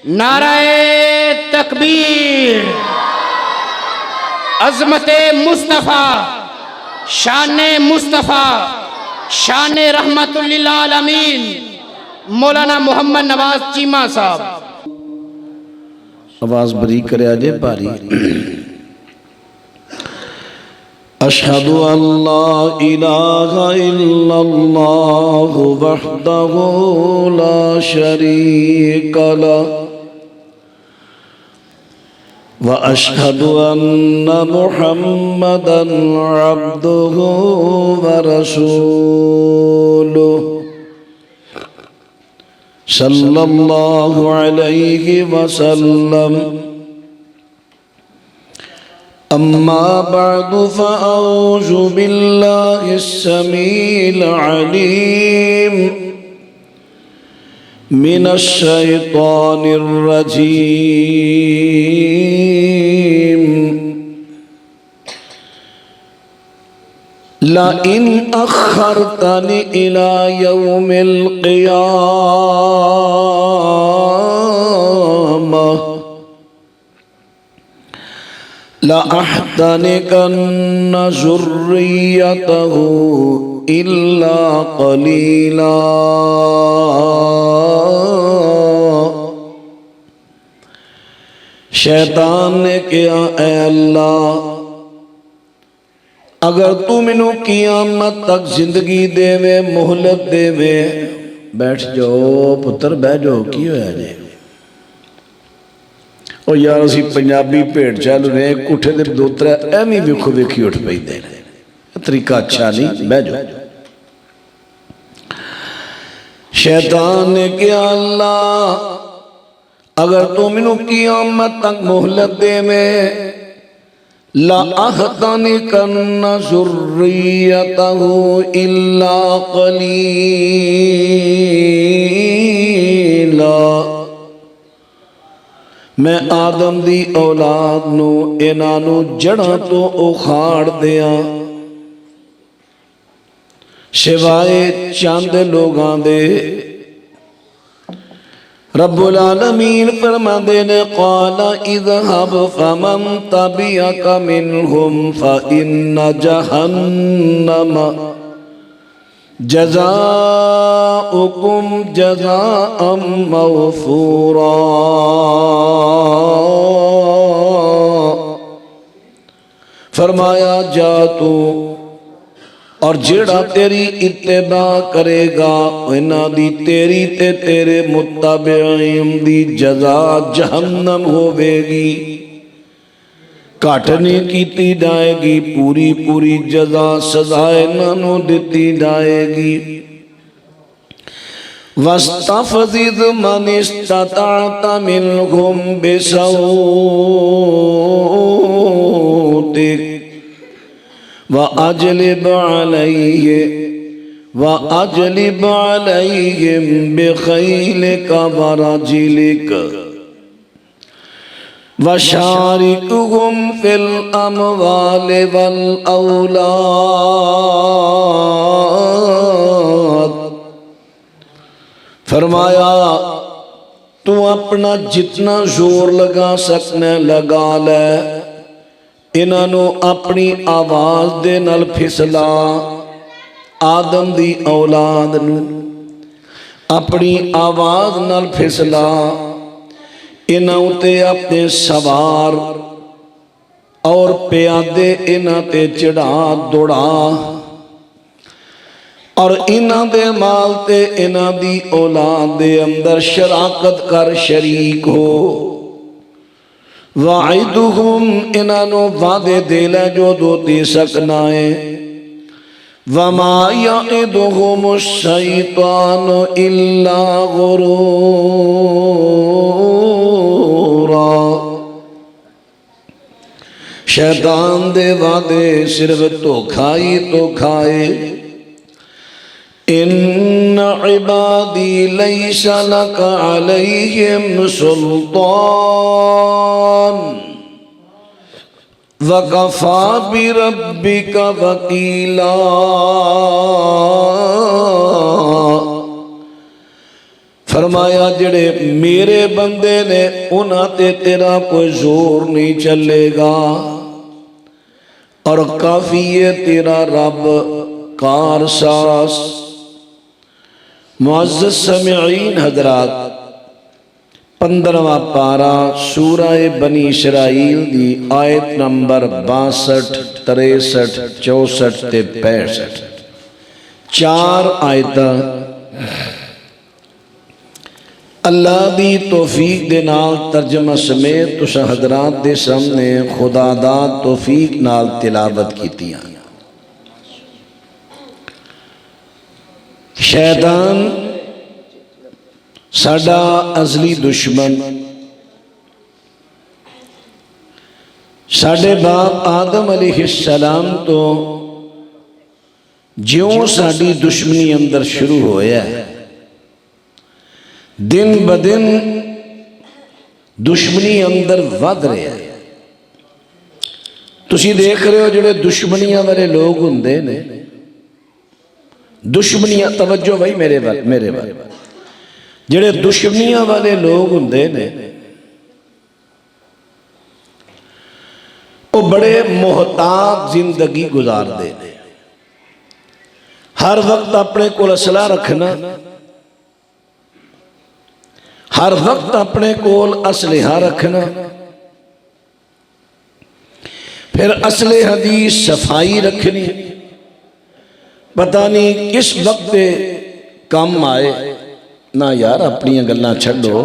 नाराए तकबीर। अज़मते मुस्तफ़ा, शाने मुस्तफ़ा, शाने रहमतुल लिल आलमीन मौलाना मोहम्मद नवाज चीमा साहब। आवाज बरीक करे आजे पारी। अशहदु अल्ला इलाहा इल्लल्लाह वहदहु ला शरीक लह व अशहदु अन्ना मुहम्मदन अब्दुहु व रसूलुहु सल्लल्लाहु अलैहि वसल्लम। अम्मा बअदु फ़अऊज़ु बिल्लाहि अस्समीइल अलीम मिनश शैतानिर रजीम। ला इन अख़रतनी इला यौमिल क़ियामह ला अहतनिकन्न ज़ुर्रियतहु इल्ला क़लीला। शैतान ने कहा, ऐ अल्लाह, अगर तू मैनू क़ियामत तक जिंदगी देवे, मोहलत देवे। बैठ जाओ पुत्र, बह जाओ, की होया जे? और यार असी पंजाबी भेड़ चाल रहे, कुठे दे दो त्रै एवं वेखो वेखी उठ पैंदे ने, तरीका अच्छा नहीं, बह जाओ। शैतान ने कहा, अल्लाह, अगर तू मैनू क़ियामत तक मोहलत देवे, ला अहतनिकन्न ज़ुर्रियतहु इल्ला क़लीला। मैं आदम दी औलाद नू इन्हां नू जड़ां तो उखाड़ दिया, सिवाए चंद लोगां दे। रब्बुल आलमीन फरमांदे ने, क़ाला इज़हब फ़मन तबिअक मिनहुम फ़इन्न जहन्नम जज़ाउकुम जज़ाअम मग़फ़ूरा। फरमाया, जा तू और जेड़ा तेरी इत्तिबा करेगा, इन्हां दी तेरी ते तेरे मुत्तबिईन दी जज़ा जहन्नम होवेगी। घट नहीं कीती जाएगी, पूरी पूरी जज़ा सज़ा इन्हां नूं दित्ती जाएगी। वस्तफ़ज़िज़ मन इस्ततअत मिनहुम बिसौतिक व अजलिब अलैहिम बिखैलिक व रजिलिक व शारिकहुम फिल अमवालि वल औलाद। फरमाया, तू अपना जितना जोर लगा सकना लगा ले, इन्हां नूं अपनी आवाज दे नाल फिसला। आदम दी औलाद नूं अपनी आवाज नाल फिसला, इन्हां उते अपने सवार और प्यादे इन्हां ते चढ़ा दौड़ा, और इन्हां दे माल ते इन्हां दी औलाद दे अंदर शराकत कर, शरीक हो। वाइदुहुम, इन्हां नूं वादे दे ले जो दो दे सकना है। वमा यइदुहुमुश शैतानु इल्ला गुरूरा। शैतान दे वादे सिर्फ धोखा ही धोखा है। इन्ना इबादी लैसा लक अलैहिम सुल्तान वकफा बिरब्बिका वकीला। फरमाया जेड़े मेरे बंदे ने उन्हां ते तेरा कोई जोर नहीं चलेगा और काफी है तेरा रब कारसास। मुअज़्ज़ज़ समीईन हज़रात, 15वां पारा सूरह बनी इसराइल दी आयत नंबर 62, 63, 64 ते 65, 4 आयतां अल्लाह दी तौफीक दे नाल तर्जमा समेत तुसां हज़रात दे सामने खुदा दा तौफीक नाल तिलावत कीतियां। शैतान साडा अज़ली दुश्मन, साडे बाप आदम अलैहिस्सलाम तो ज्यों साडी दुश्मनी अंदर शुरू होया है, दिन ब दिन दुश्मनी अंदर वध रहा है। तुसीं देख रहे हो जिहड़े दुश्मनियां वाले लोग हुंदे ने, दुश्मनियां, तवज्जो भाई मेरे वाल, जिहड़े दुश्मनियां वाले लोग हुंदे ने वो बड़े मोहताज जिंदगी गुजारते हैं। हर वक्त अपने को असला रखना, हर वक्त अपने कोल असलिहा रखना, फिर असलिहा दी सफाई रखनी, पता नहीं किस वक्त काम आए ना। यार अपनी गल्लां छड्डो,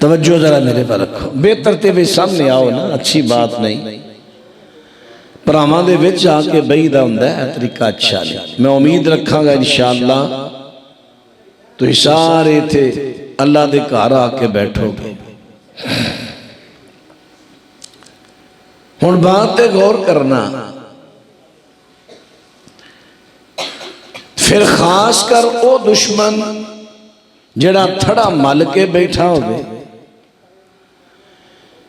तवज्जो जरा मेरे पर रखो, बेतरतीबी सामने आओ ना, अच्छी बात नहीं। भरावां दे विच आके बहीदा हुंदा है, तरीका अच्छा नहीं। मैं उम्मीद रखांगा इंशाअल्लाह तुसीं सारे इत्थे अल्लाह दे घर आके बैठोगे। हुण बात ते गौर करना, फिर खास कर वो दुश्मन जिहड़ा थड़ा मल के बैठा होवे।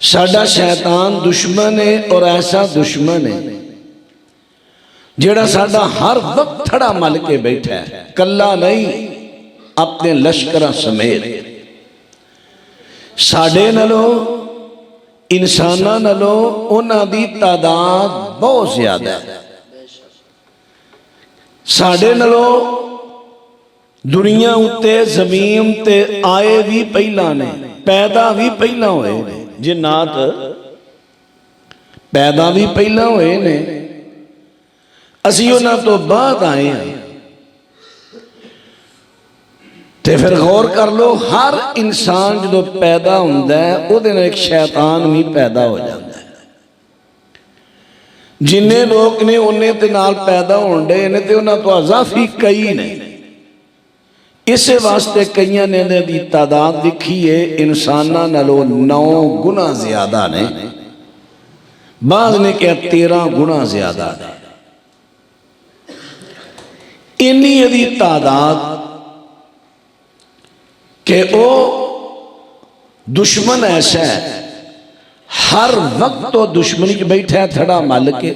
साडा शैतान दुश्मन है, और ऐसा दुश्मन है जिहड़ा साडा हर वक्त थड़ा मल के बैठा है, कल्ला नहीं, अपने लश्करां समेत। साडे नालों इंसानां नालों उन्हां दी तादाद बहुत ज्यादा है। साडे नालों दुनिया उत्ते जमीन ते आए भी पहला ने, पैदा भी पहला होए ने, जिन्नात पैदा भी पहला होए ने, असीं उन्हां तो बाद आए हैं। ते फिर गौर कर लो, हर इंसान जो पैदा हुंदा है उहदे नाल एक शैतान भी पैदा हो जाता है। जिन्ने लोग ने उन्ने ते नाल पैदा होण डे ने, ते उन्हां तो अज़ाफी कई ने। इस वास्ते कईयां ने दी तादाद लिखी है इंसानां नालों 9 गुना ज्यादा ने, बाद ने क्या 13 गुना ज्यादा ने। इन्नी दी तादाद कि वो दुश्मन ऐसा है, हर वक्त तो दुश्मनी च बैठा है थड़ा मल के।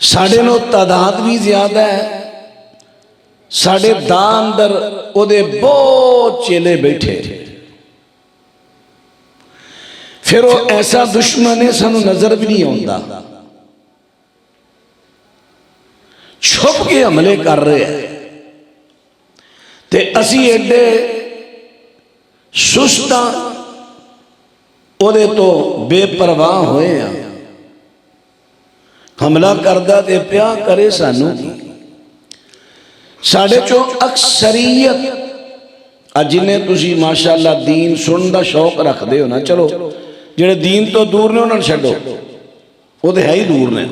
साढ़े नो तादाद भी ज्यादा है, साढ़े दा अंदर ओदे बहुत चेले बैठे। फिर वो ऐसा दुश्मन है सानू नजर भी नहीं आता, छुप के हमले कर रहे हैं। ते असी एडे सुस्ता ओदे तो बेपरवाह होए हैं, हमला करदा ते प्या करे सानू। साढ़े चो अक्सरीयत जिन्हें तुसी माशाअल्लाह दीन सुनने का शौक रखते हो ना, चलो जेड़े दीन तो दूर ने उन्होंने छड्डो, वो तो है ही दूर ने।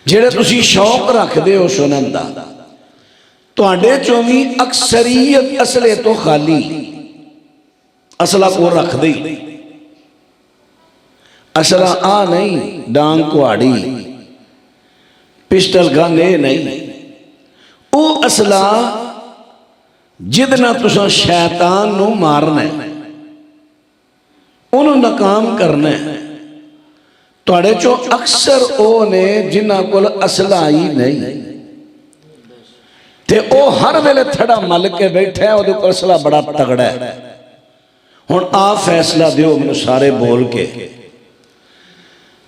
जेड़े तुसी शौक रखते हो सुनन दा, तुहाडे चों भी अक्सरीयत असले तो खाली, असला को रखदे ही असला आ नहीं, डांग कुहाड़ी पिस्टल गन ये नहीं, वो असला जिद ना तुसा शैतान नू मारना है, उन्होंने नाकाम करना है। तुहाडे चो अक्सर वो ने जिन्हां कोल असला ही नहीं, ते ओ हर वेले थड़ा मल के बैठा, ओदे कोल असला बड़ा तगड़ा है। हुण आप फैसला दिओ मैनूं सारे बोल के,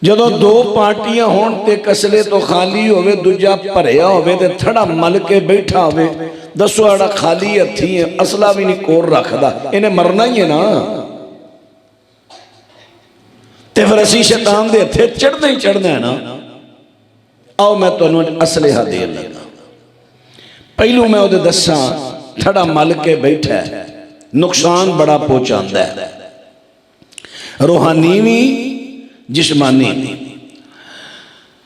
जदों दो पार्टियां होण ते कसले तो खाली होवे, दूजा भरिया होवे ते थड़ा मल के बैठा होवे, दसो आड़ा खाली हथी है, असला भी नहीं कोल रखदा, इन्हें मरना ही है ना। ते फिर असीं शैतान दे हथे चढ़ना ही चढ़ना है ना। आओ मैं तुहानूं असलेहा देण लगा। पहलू मैं उहदे दसां, थड़ा मल के बैठा है, नुकसान बड़ा पहुंचाता है, रूहानी भी जिस्मानी भी।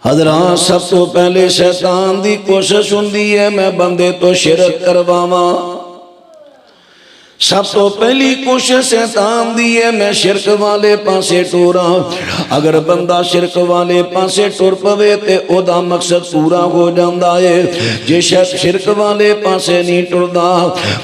हज़रात सब तो पहले शैतान दी कोशिश हुंदी है मैं बंदे तो शिरक करवावां। सब तो पहली कोशिश शैतान दी है मैं शिरक वाले पासे टुरा। अगर बंदा शिरक वाले पासे टुर पवे ते ओदा मकसद पूरा हो जाता है। जे शिरक वाले पासे नहीं टुरदा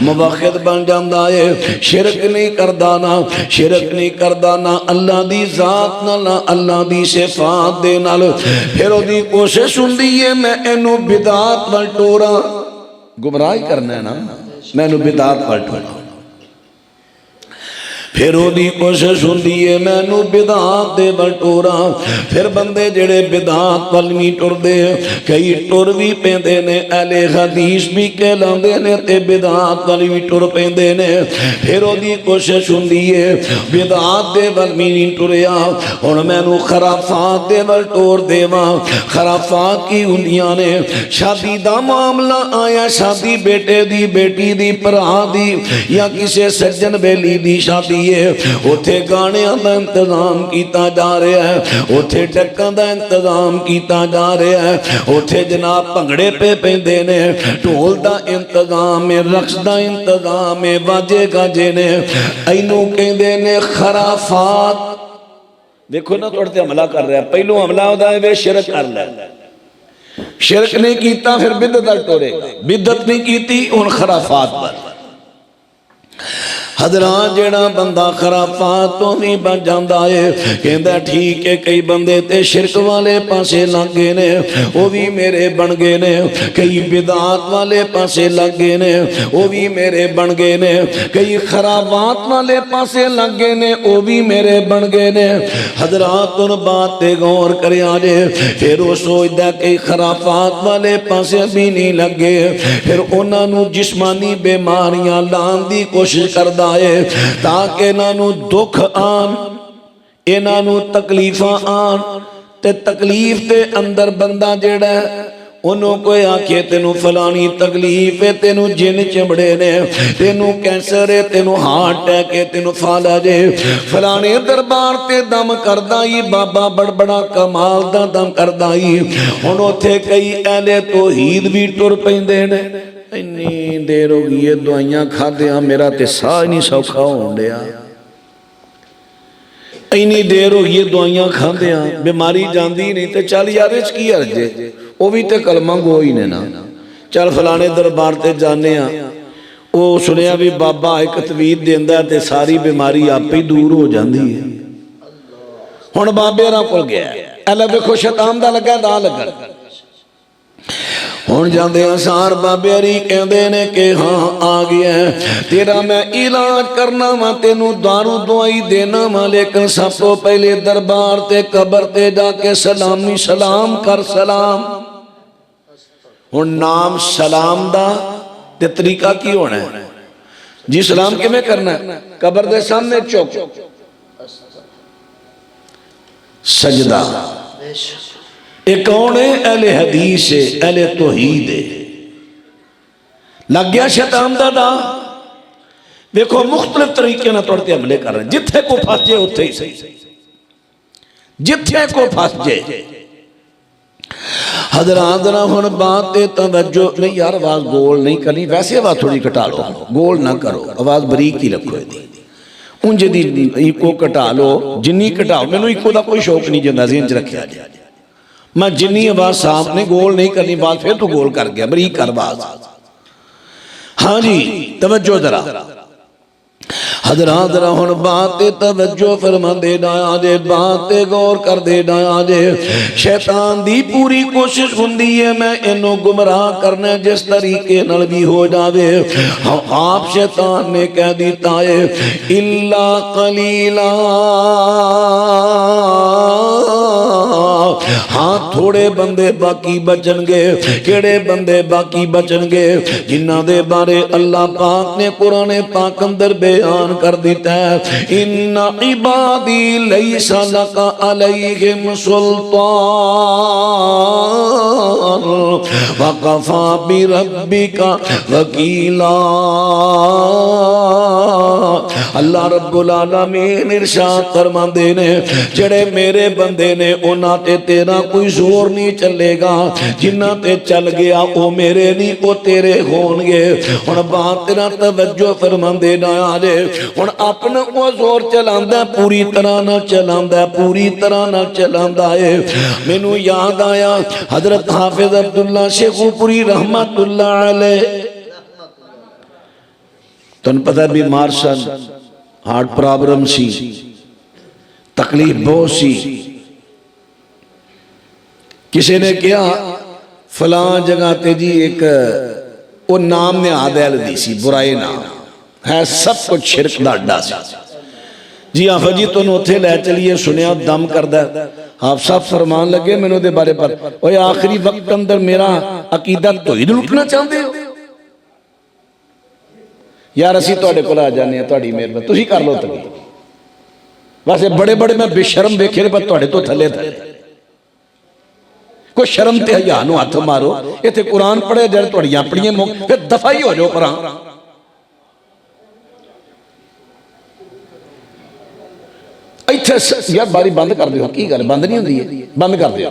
मुवाहिद बन जाता है। शिरक नहीं करदा ना, शिरक नहीं करदा ना अल्लाह दी जात नाल, ना अल्लाह दी सिफात दे नाल, फिर ओदी कोशिश हुंदी है मैं इनू बिदात वल टोरा। गुमराह करना है ना, मैं इनू बिदात वल टोरा। फिर ओदी कोशिश हुंदी है मैनू बिदात दे वल टोरा। फिर बंदे जेड़े बिदात वल नहीं टुरदे, कई टुर भी पैंदे ने, अहले हदीस भी कहलांदे ने ते बिदात वल भी टुर पैंदे ने। फिर ओदी कोशिश हुंदी है बिदात दे वल भी नहीं टुरिया, हुण मैनू खराफात दे वल टोर देवां। खराफात की हुंदियां ने, शादी दा मामला आया, शादी बेटे दी, बेटी दी, भरा दी या किसी सज्जन बेली दी शादी, उथे गाणियां दा इंतजाम किया जा रहा है, उथे डक्कां दा इंतजाम किया जा रहा है, उथे जनाब भंगड़े पे पैंदे ने, ढोल दा इंतजाम है, रक्स दा इंतजाम है, बाजे गाजे ने। इनू कहंदे ने खराफात। देखो ना तुहाडे ते हमला कर रहा, पहलों हमला होदा है वे शिरक कर लै, शिरक नहीं कीता फिर बिदअत टोरेगा, बिदअत नहीं कीती हुण खराफात पर। हज़रात जेड़ा बंदा खराफात तो भी बच जाता है, कहता ठीक है कई बंदे ते शिरक वाले पासे लग गए ने, वो भी मेरे बन गए ने। कई बिदात वाले पासे लग गए ने, वो भी मेरे बन गए ने। कई खराबात वाले पासे लग गए ने, वो भी मेरे बन गए ने। हज़रात उन बात ते गौर करिया जे। फिर वो सोचता कई खराफात वाले पासे भी नहीं लगे, फिर उन्होंने जिस्मानी बीमारियां लाने की कोशिश करता है ताकि इन्हों दुख आन, इन्हों तकलीफा आन। ते तकलीफ के अंदर बंदा जेड़ा उन्होंने कोई आखे तेनू फलानी तकलीफ है, तेनू जिन चिमड़े ने, तेनू कैंसर है, तेनू हार्ट अटैक है, तेनू फाला जे, फलाने दरबार ते दम करदा ही बाबा बड़ा कमाल दा दम करदा ही। हुण उत्थे कई अहले तौहीद भी टुर पैंदे ने। इन्नी देर हो गई है दवाइयां खादियां मेरा ते साह नहीं सौखा होण दिया, इन्नी देर हो गई है दवाइयां खादियां बीमारी जांदी नहीं, ते चल यार इस की हर्ज है, वो भी तो कलमा गो ही ने ना। चल फलाने दरबार ते जाने आ, वो सुनिया भी बाबा एक तवीत देंदा ते सारी बीमारी आप ही दूर हो जाती है। हुण बाबे कोल गया, अल्लाह देखो शैतान दा लगा दा लगन। हुण जांदे सार बाबे हरी कहंदे ने कि हाँ आ गया तेरा मैं इलाज करना वा, तेनू दारू दवाई देना वा, लेकिन सब तो पहले दरबार ते कबर ते जाके सलामी सलाम कर सलाम। हुण नाम सलाम दा ते तरीका की होना है जी? सलाम किवें करना है? कबर दे सामने चुक, सजदा। एक कौन है? अहले हदीस है, अहले तौहीद है। लग गया शैतान दा दा। देखो मुख्तलिफ तरीके ना तुहाडे ते हमले कर रहे, जिथे को फस जाए उत्थे ही सही, जिथे को फस जाए। हज़रात जरा हुण बात ते तवज्जो नहीं यार, आवाज गोल नहीं करनी, वैसे आवाज थोड़ी घटा लो, गोल ना करो, आवाज बरीक ही रखो। इहदी उंज दी इको घटा लो, जिन्नी घटाओ। मैनू इको दा कोई शौक नहीं जिंदा ज़हन च रखिया जाए। मैं जिन्नी आवाज साफ नहीं, गोल नहीं करनी, बात फिर तू गोल कर गया, बरीक कर आवाज। हाँ जी तवज्जो जरा। हजरात जरा हुण बात ते तवज्जो फरमांदे डाया जे, बात ते गौर करदे डाया जे। शैतान दी पूरी कोशिश हुंदी है मैं इन्हू गुमराह करना जिस तरीके नाल भी हो जावे। आप शैतान ने कह दिता है इल्ला कलीला, हाँ थोड़े बंदे बाकी बचनगे। केड़े बंदे बाकी बचनगे? जिन्हां दे बारे अल्लाह पाक ने कुरान पाक अंदर बयान कर दिता है इन्ना इबादी लैसा लका अलैहिम सुल्तान वकफा बिरब्बिका वकीला। अल्लाह रब्बुल आलमीन इरशाद फरमांदे ने जेड़े मेरे बंदे ने उन्हां ते तेरा कोई जोर नहीं चलेगा, जिन्हां ते चल गया वो मेरे नहीं वो तेरे होणगे। हुण बात तेरा तवज्जो फरमांदे ना जे, हुण अपना वो जोर चलांदा पूरी तरह ना चलांदा, पूरी तरह ना चलांदा है। मैनू याद आया हजरत हाफिज अब्दुल्ला शेखुपुरी रहमतुल्लाह अलैह, तुहानू पता बीमार सन, हार्ट प्रॉब्लम सी, तकलीफ बहुत सी। किसी ने कहा फलां जगह ते जी एक वो नाम ने आदल दी सी, बुराई नाम है, सब कुछ शिरक दा अड्डा सी जी। हाफिज जी तुहानू उत्थे लै चलिए, सुनिया दम करदा। हाफ साहब फरमान लगे मैनू दे बारे पर, ओए आखिरी वक्त अंदर मेरा अकीदा तौहीद लुटना चाहते हो यार, असीं तुहाडे कोल आ जाने तुहाडी मेहरबानी, तुसीं कर लो तक। वैसे बड़े बड़े मैं बेशरम वेखे पर तुहाडे तो थले थले कोई शर्म ते हया नूं हथ मारो। इत्थे कुरान पढ़े जड़ तुहाडियां अपणियां मुक, फिर दफा ही हो जाओ परां। इत्थे यार बारी बंद कर दिओ, की गल बंद नहीं हुंदी है, बंद कर दिओ।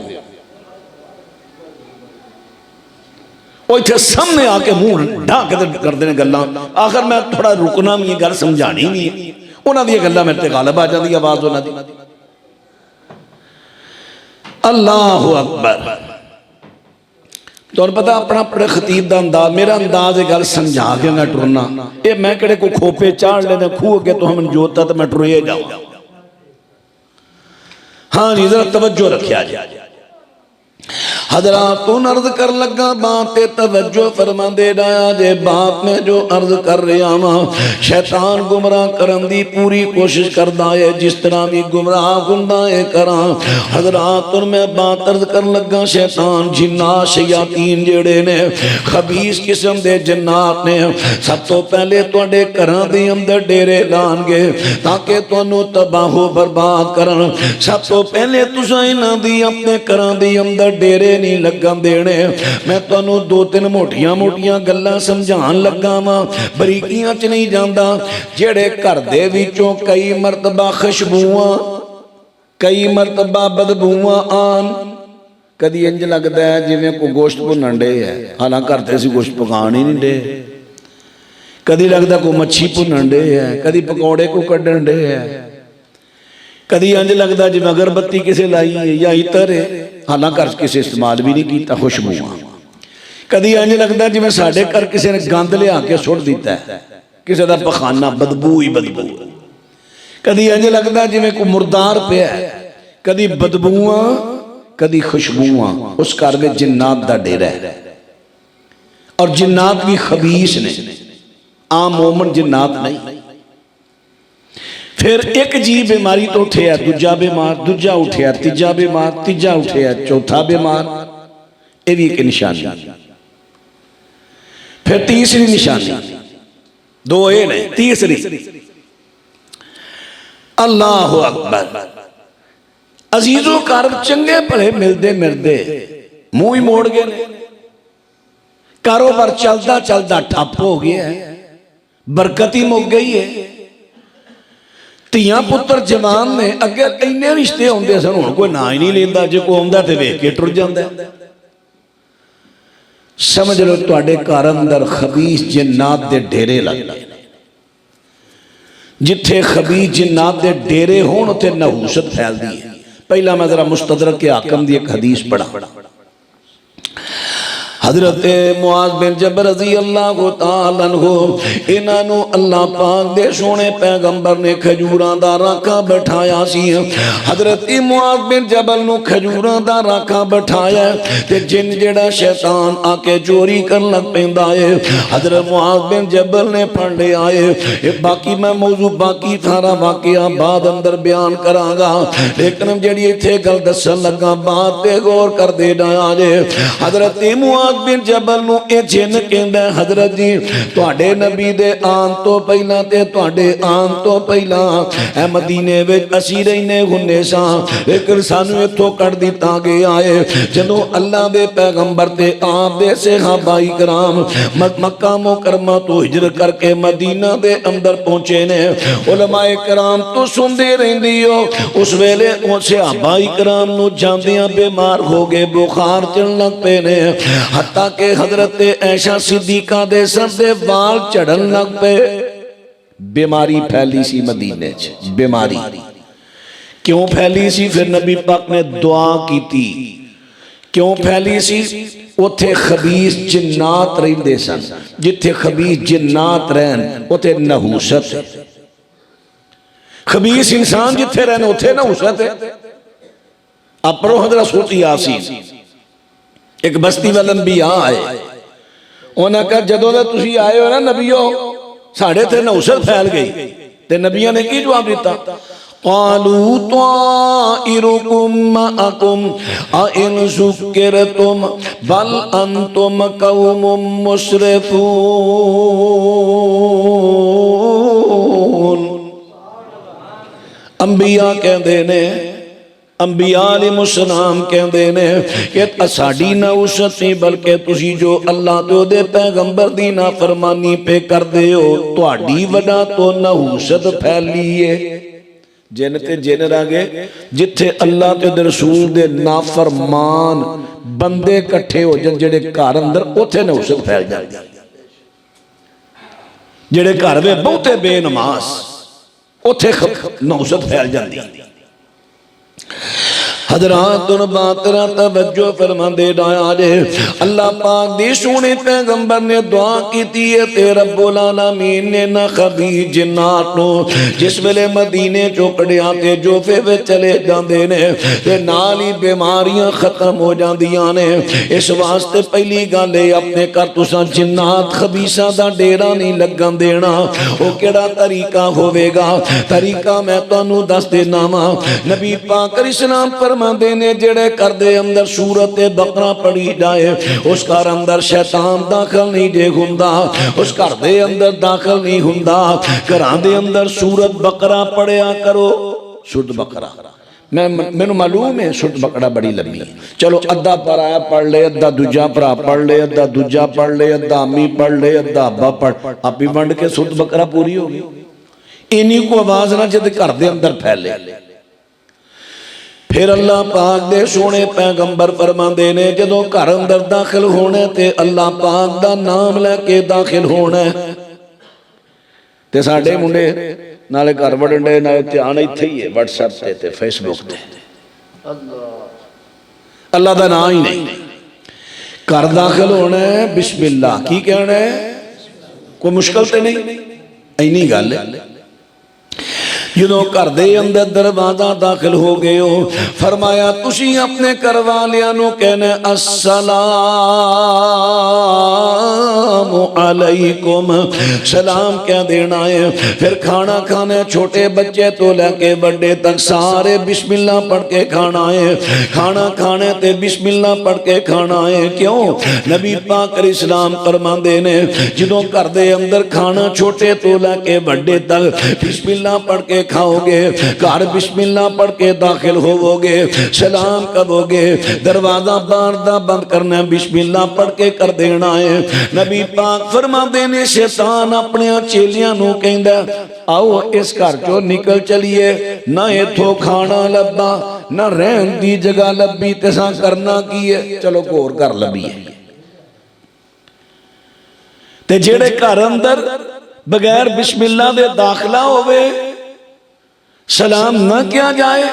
वो इत्थे सामने आके मुंह ढा के करदे ने गल्लां, आखिर मैं थोड़ा रुकना भी है, गल समझानी भी है, उन्हां दी गल्लां मेरे ते गालिब आ जांदी आवाज उन्हां दी। अल्लाह अकबर। तुहानू पता अपना अपने खतीब का अंदाज, मेरा अंदाज गल समझा के मैं टुरना, ये मैं किहड़े को खोपे चाढ़ लेने खूह अगे तो हम जोता तो मैं टुरे जाऊँ। हाँ जी जरा तवज्जो रखिया जाए। हजरात तू अर्ज कर लगा बात ते तवज्जो फरमांदे डाया जे। बात में जो अर्ज कर रहा वां, शैतान गुमराह करन दी पूरी कोशिश करदा है, जिस तरह भी गुमराह हुंदा है करां। हजरात तुर मैं बात अर्ज कर लगा, शैतान जिन्नात शयातीन जेड़े ने खबीस किस्म दे जिन्नात ने, सब तो पहले तुहाडे घरां दे अंदर डेरे लाणगे ताकि तुहानू तबाहो बर्बाद करन। सब तो पहले तुसां इन्हां दी अपने घरां दे अंदर डेरे नहीं लगन देने। मैं तुहानू दो तीन मोटियां मोटियां गल्लां समझाण लगा वां, बरीकियां च नहीं जांदा। जेड़े घर दे विचों कई मरतबा खुशबूआं, कई मरतबा बदबूआं आन, कदी इंज लगदा है जिवें कोई गोश्त भुनण डे है, हालांकि घर ते असीं गोश्त पकाण ही नहीं डे। कदी लगदा कोई मच्छी भुनण डे है, कदी पकौड़े को कड्ढण डे है, कदी इंज लगदा जिवें अगरबत्ती किसे लाई है या इतर है, हालांकि घर किसी इस्तेमाल भी नहीं किया खुशबूआं। कदी इंज लगता जिवें साडे घर किसी ने गंद लिया के सुट दिता है, किसी का पखाना बदबू ही बदबू। कदी इंज लगता जिवें कोई मुर्दार पिया, कदी बदबूआं कदी खुशबूआं। उस घर में जिन्नात का डेरा है और जिन्नात भी खबीस ने, आम मोमन जिन्नात नहीं। फिर एक जी बीमारी तो उठिया, दूजा बीमार, दूजा उठिया, तीजा बीमार, तीजा उठिया, चौथा बीमार। यह भी एक निशानी। फिर तीसरी निशानी, दो ये ने, तीसरी अल्लाह अकबर। अजीजों कारब चंगे भले मिलते मिलते मुंह ही मोड़ गए, कारोबार चलता चलता ठप हो गया है, बरकत ही मुक गई है। ਧੀਆਂ ਪੁੱਤਰ जवान ने अगे इन्ने रिश्ते आते सन, हुण कोई ना ही नहीं लेंदा, जो कोई आंदा ते वेख के टुर जांदा। समझ लो तुहाडे घर अंदर खबीस जिन्नात दे डेरे लग गए। जिथे खबीस जिन्नात दे डेरे होण उत्थे नहूसत फैलदी है। पहला मैं जरा मुस्तदरक के हाकम दी एक हदीस पढ़ा। हजरत मुआज बिन जबल रज़ी अल्लाह तआला अन्हु इन्हां नूं अल्लाह पाक दे सोने पैगंबर ने खजूरां दा राखा बैठाया सी। हजरत मुआज बिन जबल नूं खजूरां दा राखा बैठाया ते जिन जेड़ा शैतान आके चोरी करन लग पैंदा है हजरत मुआज बिन जबल ने फड़ लिया है। बाकी मैं मौजू बाकी सारा वाकया बाद अंदर बयान करांगा, लेकिन जेड़ी इत्थे गल दसन लगा बात ते गौर कर दे जाया जे। हजरत मुआज बिन जबल नूं ए जिन कहंदा हजरत जी तुहाडे नबी दे आन तो पहला ते तुहाडे आन तो पहला ए मदीने विच असीं रहने हुंदे सां, लेकिन सानू इत्थों कढ दिता गया है। जदों अल्लाह दे पैगंबर ते आप दे सहाबाई कराम मक्का मुकरमा तो हिजरत करके मदीना दे अंदर पहुंचे ने, उलमाए कराम तो सुनदे रहिंदी हो उस वेले ओ सहाबाई कराम नूं जांदियां बीमार हो गए, बुखार चढ़न लग पे ने, हत्ता के हजरत ऐशा सिद्दीका दे सर दे वाल झड़न लग पे। बीमारी फैली सी मदीने च। बीमारी क्यों फैली सी? फिर नबी पाक ने दुआ की थी। क्यों फैली सी? उथे खबीस जिन्नात रहिंदे सन, जिथे खबीस जिन्नात रहन उथे नहूसत है। खबीस इंसान जिथे रहन उथे नहूसत है। अपरो हजरत सूती यासीन एक बस्ती वाल अंबिया आए, उन्हें कहा जदों दा तुसीं आए हो ना नबीओ साढ़े ते नहुसत फैल गई। ते नबिया ने की जवाब दिता? क़ालू ताइरुकुम मअकुम अइन ज़ुक्किरतुम बल अंतुम कौमुम मुस्रिफून। अंबिया कहंदे ने, अंबिया अलैहिस्सलाम कहंदे ने कि साडी नहुसत नहीं बल्कि तुसी जो अल्लाह ते ओदे पैगंबर दी नाफरमानी पे करदे हो तुहाडी वजह तो नहुसत फैली है। जिन ते जिन रह गए जिथे अल्लाह ते ओदे रसूल दे नाफरमान बंदे इकट्ठे हो जान जेड़े घर अंदर उथे नहुसत फैल जाती। जेड़े घर में बहुते बेनमाज उथे नहुसत फैल जाती। हजरात बातरा तवज्जो फरमांदे जाया जे। अल्लाह पाक दी सोने पैगंबर ने दुआ कीती है ते रब्बुल आलमीन ने ना खबीस जिन्नात नूं जिस वेले मदीने चों कढिया ते जोफे विच चले जांदे ने ते नाल ही बीमारियां खत्म हो जांदियां ने। इस वास्ते पहली गल है अपने घर तुसां जिन्नात खबीसां दा डेरा नहीं लगन देना। ओ केड़ा तरीका होवेगा? तरीका मैं तुहानूं दस देना वा। नबी पाक इस्लाम फरमांदे ने जेड़े घर दे अंदर सूरत बकरा पढ़ी जाए उस घर अंदर शैतान दाखिल नहीं जे हुंदा, उस घर दे अंदर दाखिल नहीं हुंदा। घरां दे अंदर सूरत बकरा पढ़िया करो। शुद्ध बकरा मैनू मालूम है शुद्ध बकरा बड़ी लंबी है, चलो अद्धा पराया पढ़ ले, अद्धा दूजा भरा पढ़ ले, अद्धा दूजा पढ़ ले, अद्धा अम्मी पढ़ ले, अद्धा अब्बा पढ़, आप ही वंड के शुद्ध बकरा पूरी होगी। इन्हीं को आवाज ना जब घर दे अंदर फैले। फिर अल्लाह पाक दे सोने पैगंबर फरमांदे ने जदों घर अंदर दाखिल होने ते अल्लाह पाक दा नाम लेके दाखिल होना ते साडे मुंडे नाले घर वड़न दे नाले ध्यान इत्थे ही है व्हाट्सएप ते फेसबुक ते अल्लाह दा नाम ही नहीं। घर दाखिल होना है बिस्मिल्लाह की कहना है, कोई मुश्किल तो नहीं, इन्नी गल है। जो घर दे अंदर दरवाजा दाखिल हो गए हो फरमाया तुसी अपने घर वालियां नूं कहना अस्सलामु अलैकुम, सलाम कह देना है। फिर खाना खाना छोटे बच्चे तो लेके बड़े तक सारे बिस्मिल्लाह पढ़ के खाना है। खाना खाने ते बिस्मिल्लाह पढ़ के खाना है। क्यों? नबी पाक इस्लाम फरमांदे ने जो घर दे अंदर खाना छोटे तो लेके बड़े तक बिस्मिल्लाह पढ़ के खाओगे, घर बिस्मिल्लाह पढ़ के दाखिल होवोगे, सलाम करोगे, दरवाजा बाहर दा बंद करना बिस्मिल्लाह पढ़ के कर देना है। नबी पाक फरमाते ने शैतान अपने चेलियां नूं कहंदा आओ इस घर चों निकल चलिए, ना इथों खाना लब्बा ना रहन दी जगह लब्बी, तसां करना की है? चलो होर घर लभीए। ते जेड़े घर अंदर बगैर बिस्मिल्लाह दे दाखिला होवे, सलाम न किया जाए,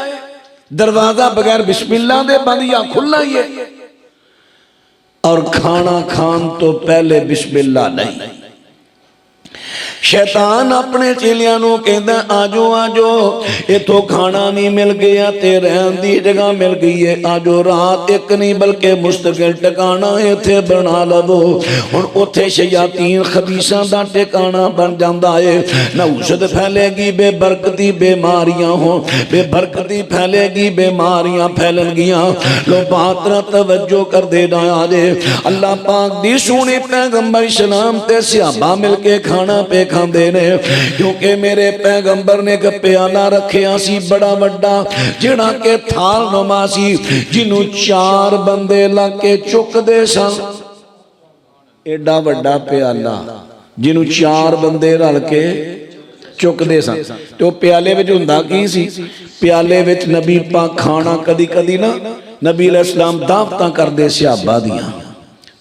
दरवाजा बगैर बिस्मिल्लाह दे बंद या खुला ही है, और खाना खान तो पहले बिस्मिल्लाह नहीं। शैतान अपने चेलियां नूं कहंदा आजो आजो इथों खाना नहीं मिल गया ते रहन दी जगह मिल गई है, आजो रात एक नहीं बल्कि मुस्तकिल ठिकाना इत्थे बना लवो। हुण उत्थे शयातीन खबीसां दा ठिकाना बन जांदा है। नहुसत फैलेगी, बेबरकती बीमारियां हो, बेबरकती फैलेगी, बीमारियां फैलणगियां। लो बातरा तवज्जो कर दे जे अल्लाह पाक दी सोहने पैगंबर इस्लाम ते सहाबा मिल के खाना पे खांदे ने, क्योंकि मेरे पैगंबर ने एक प्याला रखिया सी बड़ा वड्डा, जिहड़ा के थाल नुमा सी, जिन्हों 4 बंदे लग के चुकदे सन। एडा वड्डा प्याला जिन्हों 4 बंदे रल के चुकदे सन। तो प्याले विच हुंदा की सी? प्याले विच नबी पाक खाना कदी कदी ना नबी अलैहिस्सलाम दावतां करदे सहाबा दियां,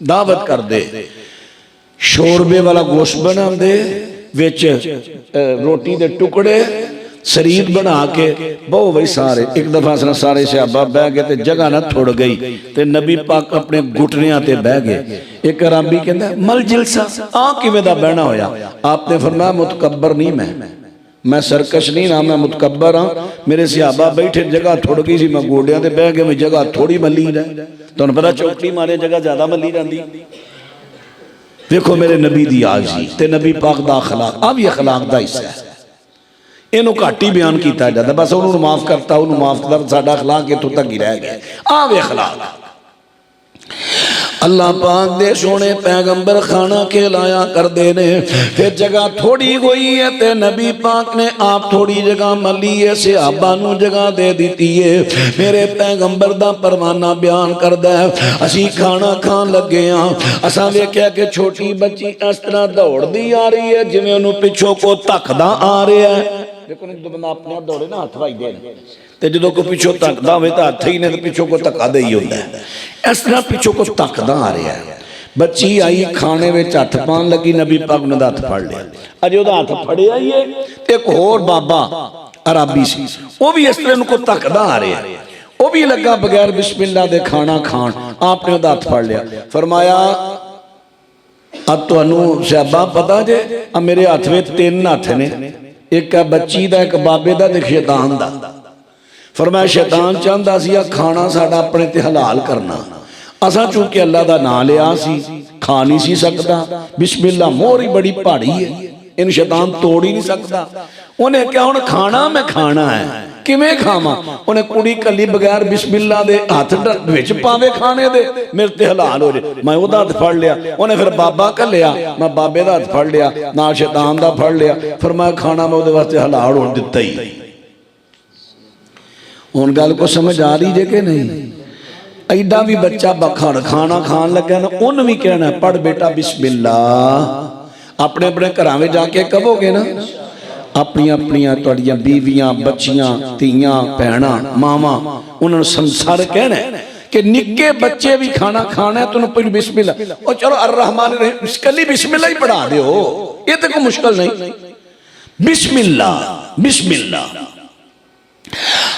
दावत करदे, शोरबे वाला गोश्त बनाते, विच रोटी दे टुकड़े शरीर बना के बहु बई सारे। एक दफा सारे सहाबा बह गए ते जगह ना थुड़ गई ते नबी पाक अपने घुटनियां ते बह गए। एक अराबी कहंदा मल जिलसा, आ किवें दा बहना होया? आपने फरमाया मुतकब्बर नहीं मैं सरकश नहीं ना, मैं मुतकब्बर हाँ। मेरे सहाबा बैठे जगह थुड़ गई सी, मैं गोडियां ते बह गया, मैं जगह थोड़ी मली रह। तुहानूं पता चौकड़ी मारे जगह ज्यादा मली जाती। देखो मेरे नबी दी आजी ते नबी पाक दा अखलाक, आ भी अखलाक दा हिस्सा है। इनू घट ही बयान किया जाता, बस उन्होंने माफ करता, उन्होंने माफ कर, साडा अखलाक इत्थों तक ही रह गया। आ वे अखलाक। अल्लाह पाक दे सोने पैगंबर खाना खिलाया करते ने। फिर जगह थोड़ी होई है ते नबी पाक ने आप थोड़ी जगह मली है, सहाबा नूं जगह दे दी है। मेरे पैगंबर दा परवाना बयान करदा है, असी खाना खान लगे हाँ, असां वेख्या कि छोटी बच्ची इस तरह दौड़दी आ रही है जिवें उहनूं पिछों को धक्कदा आ रहा है। देखो जो बंदा अपने दौड़े ना हथ वजदे ने, ते जदों कोई पिछों धक्कदा होवे तां हथ ही ने, ते पिछों को धक्का दे ही होंदा है। इस तरह पिछों को धक्कदा आ रहा है। बच्ची आई खाने में हथ पान लगी, नबी पाक ने हथ फड़ लिया। अजे उहदा हथ फड़िया ही है, एक होर बाबा अराबी सी, वह भी इस तरह उनको धक्कदा आ रहा है। वह भी लगा बगैर बिस्मिल्लाह दे खाना खान, आपने उहदा हथ फड़ लिया। फरमाया अब तुहानूं सहाबा पता जे मेरे हथ में 3 हथ ने, एक है बच्ची दा, एक बाबे दा, ते शैतान दा। फरमाया शैतान चाहता सी खाना साडा अपने ते हलाल करना, असा चूंकि अल्लाह दा नाम लिया सी खा नहीं सी सकता। बिस्मिल्लाह मोहर ही बड़ी पहाड़ी है, इन शैतान तोड़ ही नहीं सकता। उन्हें क्या हुण खाना मैं खाना है, किवें खावां? उन्हें कुड़ी कली बगैर बिस्मिल्लाह दे हथ विच पावे खाने दे, मेरे ते हलाल हो जाए। मैं उहदा हथ फड़ लिया, उन्हें फिर बाबा घल्लिया, मैं बाबे दा हथ फड़ लिया, नाल शैतान दा फड़ लिया। फरमाया खाना मैं उहदे वास्ते हलाल होण दित्ता ही। हुण गल को समझ आ रही जे कि नहीं? ऐडा भी बच्चा बखाड़ खाना खान लगा ना, उन्हें भी कहना पढ़ बेटा बिस्मिल्लाह। अपने अपने घरां में जाके कहोगे ना, अपनी अपनियां तुहाड़ियां बीवियां, बच्चियां, धीयां, भैणां, मावां, उन्होंने संसार कहना कि निक्के बच्चे भी खाना खाना है तो पहले बिस्मिल्लाह। और चलो अर्रहमान रहीम कली बिस्मिल्लाह ही पढ़ा दो, ये तो कोई मुश्किल नहीं। बिस्मिल्लाह बिस्मिल्लाह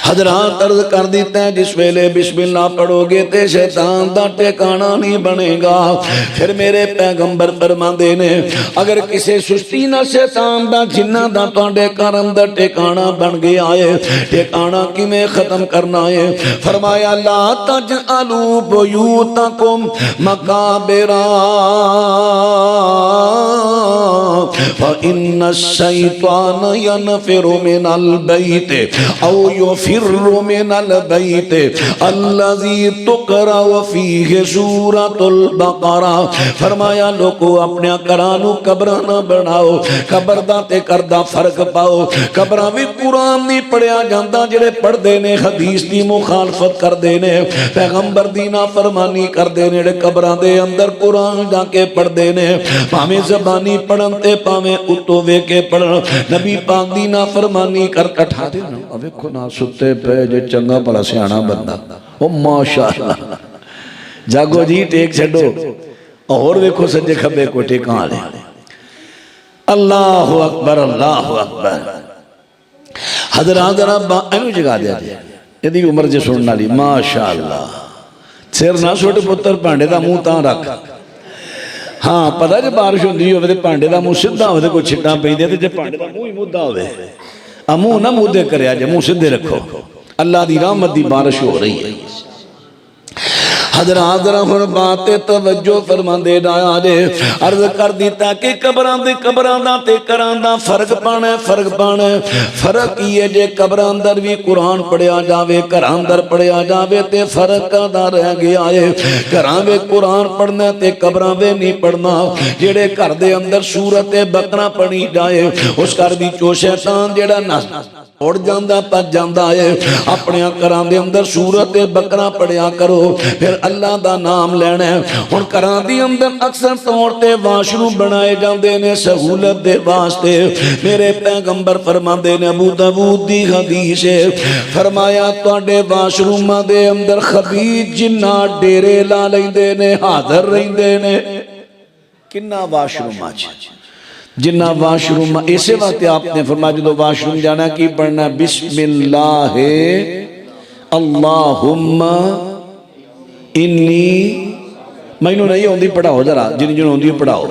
हजरात अर्ज कर देता है, जिस वेले बिस्मिल्लाह पढ़ोगे ते शैतान दा ठिकाना नहीं बनेगा। फिर मेरे पैगंबर फरमांदे ने, अगर किसी सुस्ती ना शैतान दा जिन्ना दा तुहाडे घर अंदर ठिकाना बन गया है, ठिकाना किवें खत्म करना है? फरमाया ला तजअलू बुयूतकुम मकाबिरा फइन्न शैतान यनफिरु मिनल बैत औ युफिरु मिनल बैत अल्लज़ी तुक़रा फ़ीहि सूरतुल बक़रा। फरमाया लोगो अपने घरां नूं कब्रां ना बनाओ, कब्र दा ते करदा फर्क पाओ। कब्रां भी कुरान नहीं पढ़िया जांदा, जिहड़े पढ़दे ने हदीस दी मुखालफत करदे ने, पैगंबर दी नाफरमानी करदे ने, जिहड़े कब्रां दे अंदर कुरान जाके पढ़दे ने, भावें ज़बानी पढ़न ते भावें उत्तों वेख के पढ़न, नबी पाक दी नाफरमानी कर कठा दे ना। वेखो ना सुते पे जे चंगा भला सियाना बंदा, ओ माशाअल्लाह जागो जी टेक छड्डो, और वेखो सज्जे खब्बे को टेका ले। अल्लाहु अकबर अल्लाहु अकबर। हजरात जरा एनू जगा दे, यदि उम्र जे सुनने वाली माशाअल्लाह सिर ना सुट पुत्र, भांडे का मूँह तां रख। हाँ पता जो बारिश होंदी होवे ते भांडे का मूँह सीधा होवे, कोई छिट्टां पैंदियां ते जे भांडे का मूँह ही मुद्दा होवे, आ मूँह ना मुद्दे करिया जे, मूँह सीधे रखो। अल्लाह दी रहमत दी बारिश हो रही है। हजरात जरा हुण बात ते तवज्जो फरमांदे जाया जे। अर्ज कर दिता कि कबरां दा ते घरां दा फर्क पाना है, फर्क पाना है। फर्क की है जे कबरां अंदर भी कुरान पढ़िया जावे, घरां अंदर पढ़िया जावे ते फर्क दा रह गया है। घरां वे कुरान पढ़ना ते कबरां वे नहीं पढ़ना। जेड़े घर दे अंदर सूरत बकरा पढ़ी जाए, उस घर दी चो शैतान जेड़ा नस उड़ जांदा भज जांदा है। अपने घरां दे अंदर सूरत बकरा पढ़िया करो, फिर अल्लाह दा नाम लेना है। हुण घरां दे अंदर अक्सर तौर ते वाशरूम बनाए जांदे ने सहूलत दे वास्ते। मेरे पैगंबर फरमांदे ने, अबू दाऊद दी हदीस है, फरमाया तुहाडे वाशरूमां दे अंदर खबीज जिन्ना डेरे ला लैंदे ने, हाज़र रहिंदे ने। किन्ना वाशरूमां च जिन्ना वाशरूम, इसे वास्ते आपने फरमाया जो वाशरूम जाना की पढ़ना, बिस्मिल्लाह अल्लाहुम्मा इन्नी, मैनू नहीं आती पढ़ाओ जरा, जिन जिन आती पढ़ाओ।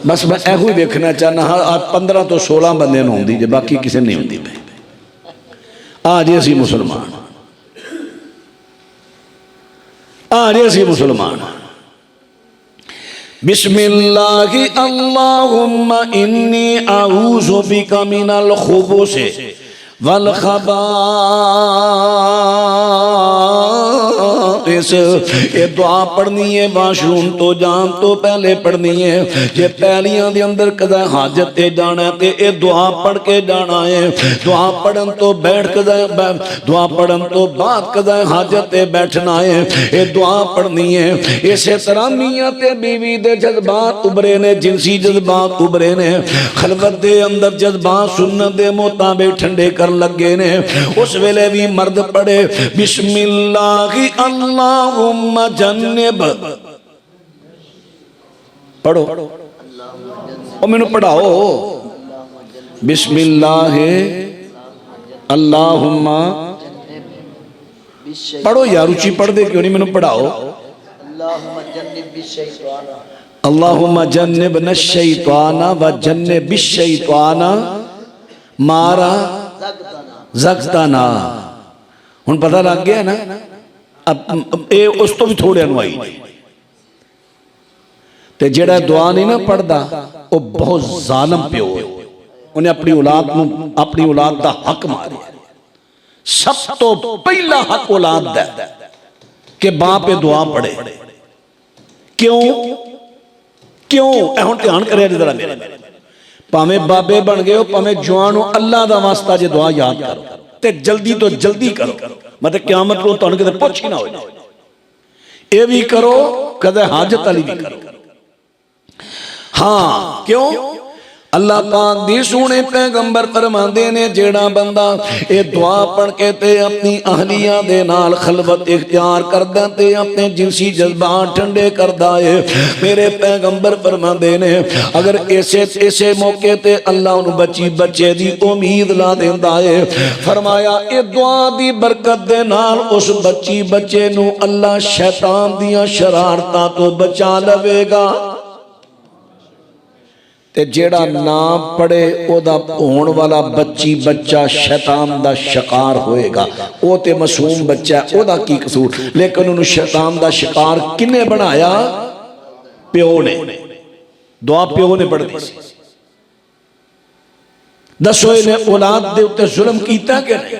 बस मैं एहो ही देखना चाहना हाँ 15 तो 16 बंदे आती जे, बाकी किसी नहीं आती। आ जे असी मुसलमान, आ जे असी मुसलमान। बिस्मिल्लाहि अल्लाहुम्मा इन्नी आऊज़ु बिका मिनल खुबुसि वल खबाइस। ये दुआ पढ़नी है वाशरूम तो जान तो पहले पढ़नी है। जे पैलियां दे अंदर कदा हाजत ते जाना ते ये दुआ पढ़ के जाना है। दुआ पढ़न तो बैठ कदा, दुआ पढ़न तो बाद कदा हाजत ते बैठना है। ये दुआ पढ़नी है। इसे तरह मियां ते बीवी दे जज्बात उभरे ने, जिनसी जज्बात उभरे ने, खलवत दे अंदर जज्बात सुन्नत दे मुताबिक ठंडे कर लगे ने। उस वेले भी मर्द पढ़े बिस्मिल्लाहि अल्लाहुम्मा जन्निब, पढ़ो ओ मैनू पढ़ाओ, बिस्मिल्लाहि अल्लाहुम्मा, पढ़ो यार, रुचि पढ़ दे क्यों नहीं, मैनू पढ़ाओ। अल्लाहुम्मा जन्निबना शैताना व जन्निबिश शैताना मारा ज़गतना। हुण पता लग गया ना। अब ये उस तो भी थोड़े अनुआई ते जेड़ा दुआ नहीं ना पढ़दा वो बहुत जालिम प्यो है। उन्हें अपनी औलाद नूं, अपनी औलाद दा हक मारिया। सब तो पहला हक औलाद दा कि बाप ये दुआ पढ़े। क्यों क्यों हुण ध्यान करे जरा मेरे, भावें बाबे बन गए हो, भावें जवान हो, अल्लाह दा वास्ता जे दुआ याद करो ते जल्दी तो जल्दी करो। मतलब क़यामत को तुहानू किते पुछ ही ना होए। ये भी करो, कदे हाजत वाली भी करो। हाँ क्यों? अल्लाह पाक दी सोने पैगंबर फरमांदे ने, जेड़ा बंदा ये दुआ पढ़ के ते अपनी अहलिया दे नाल खलवत इख्तियार करदा ते अपने जिनसी जज्बात ठंडे करदा है। मेरे पैगंबर फरमांदे ने, अगर ऐसे मौके ते अल्लाह उन्हें बच्ची बच्चे दी उम्मीद ला देंदा है। फरमाया ये दुआ दी बरकत दे नाल उस बच्ची बच्चे नू अल्लाह शैतान दियां शरारतां तो बचा लवेगा। ते जेड़ा ना पढ़े ओदा होने वाला बच्ची बच्चा शैतान दा शिकार होएगा। वो ते मासूम बच्चा, ओदा की कसूर, लेकिन उन्हें शैतान दा शिकार किने बनाया? प्यो ने। दुआ प्यो ने पढ़ दी। दसो इन्हें औलाद दे उत्ते जुल्म कीता कि नहीं?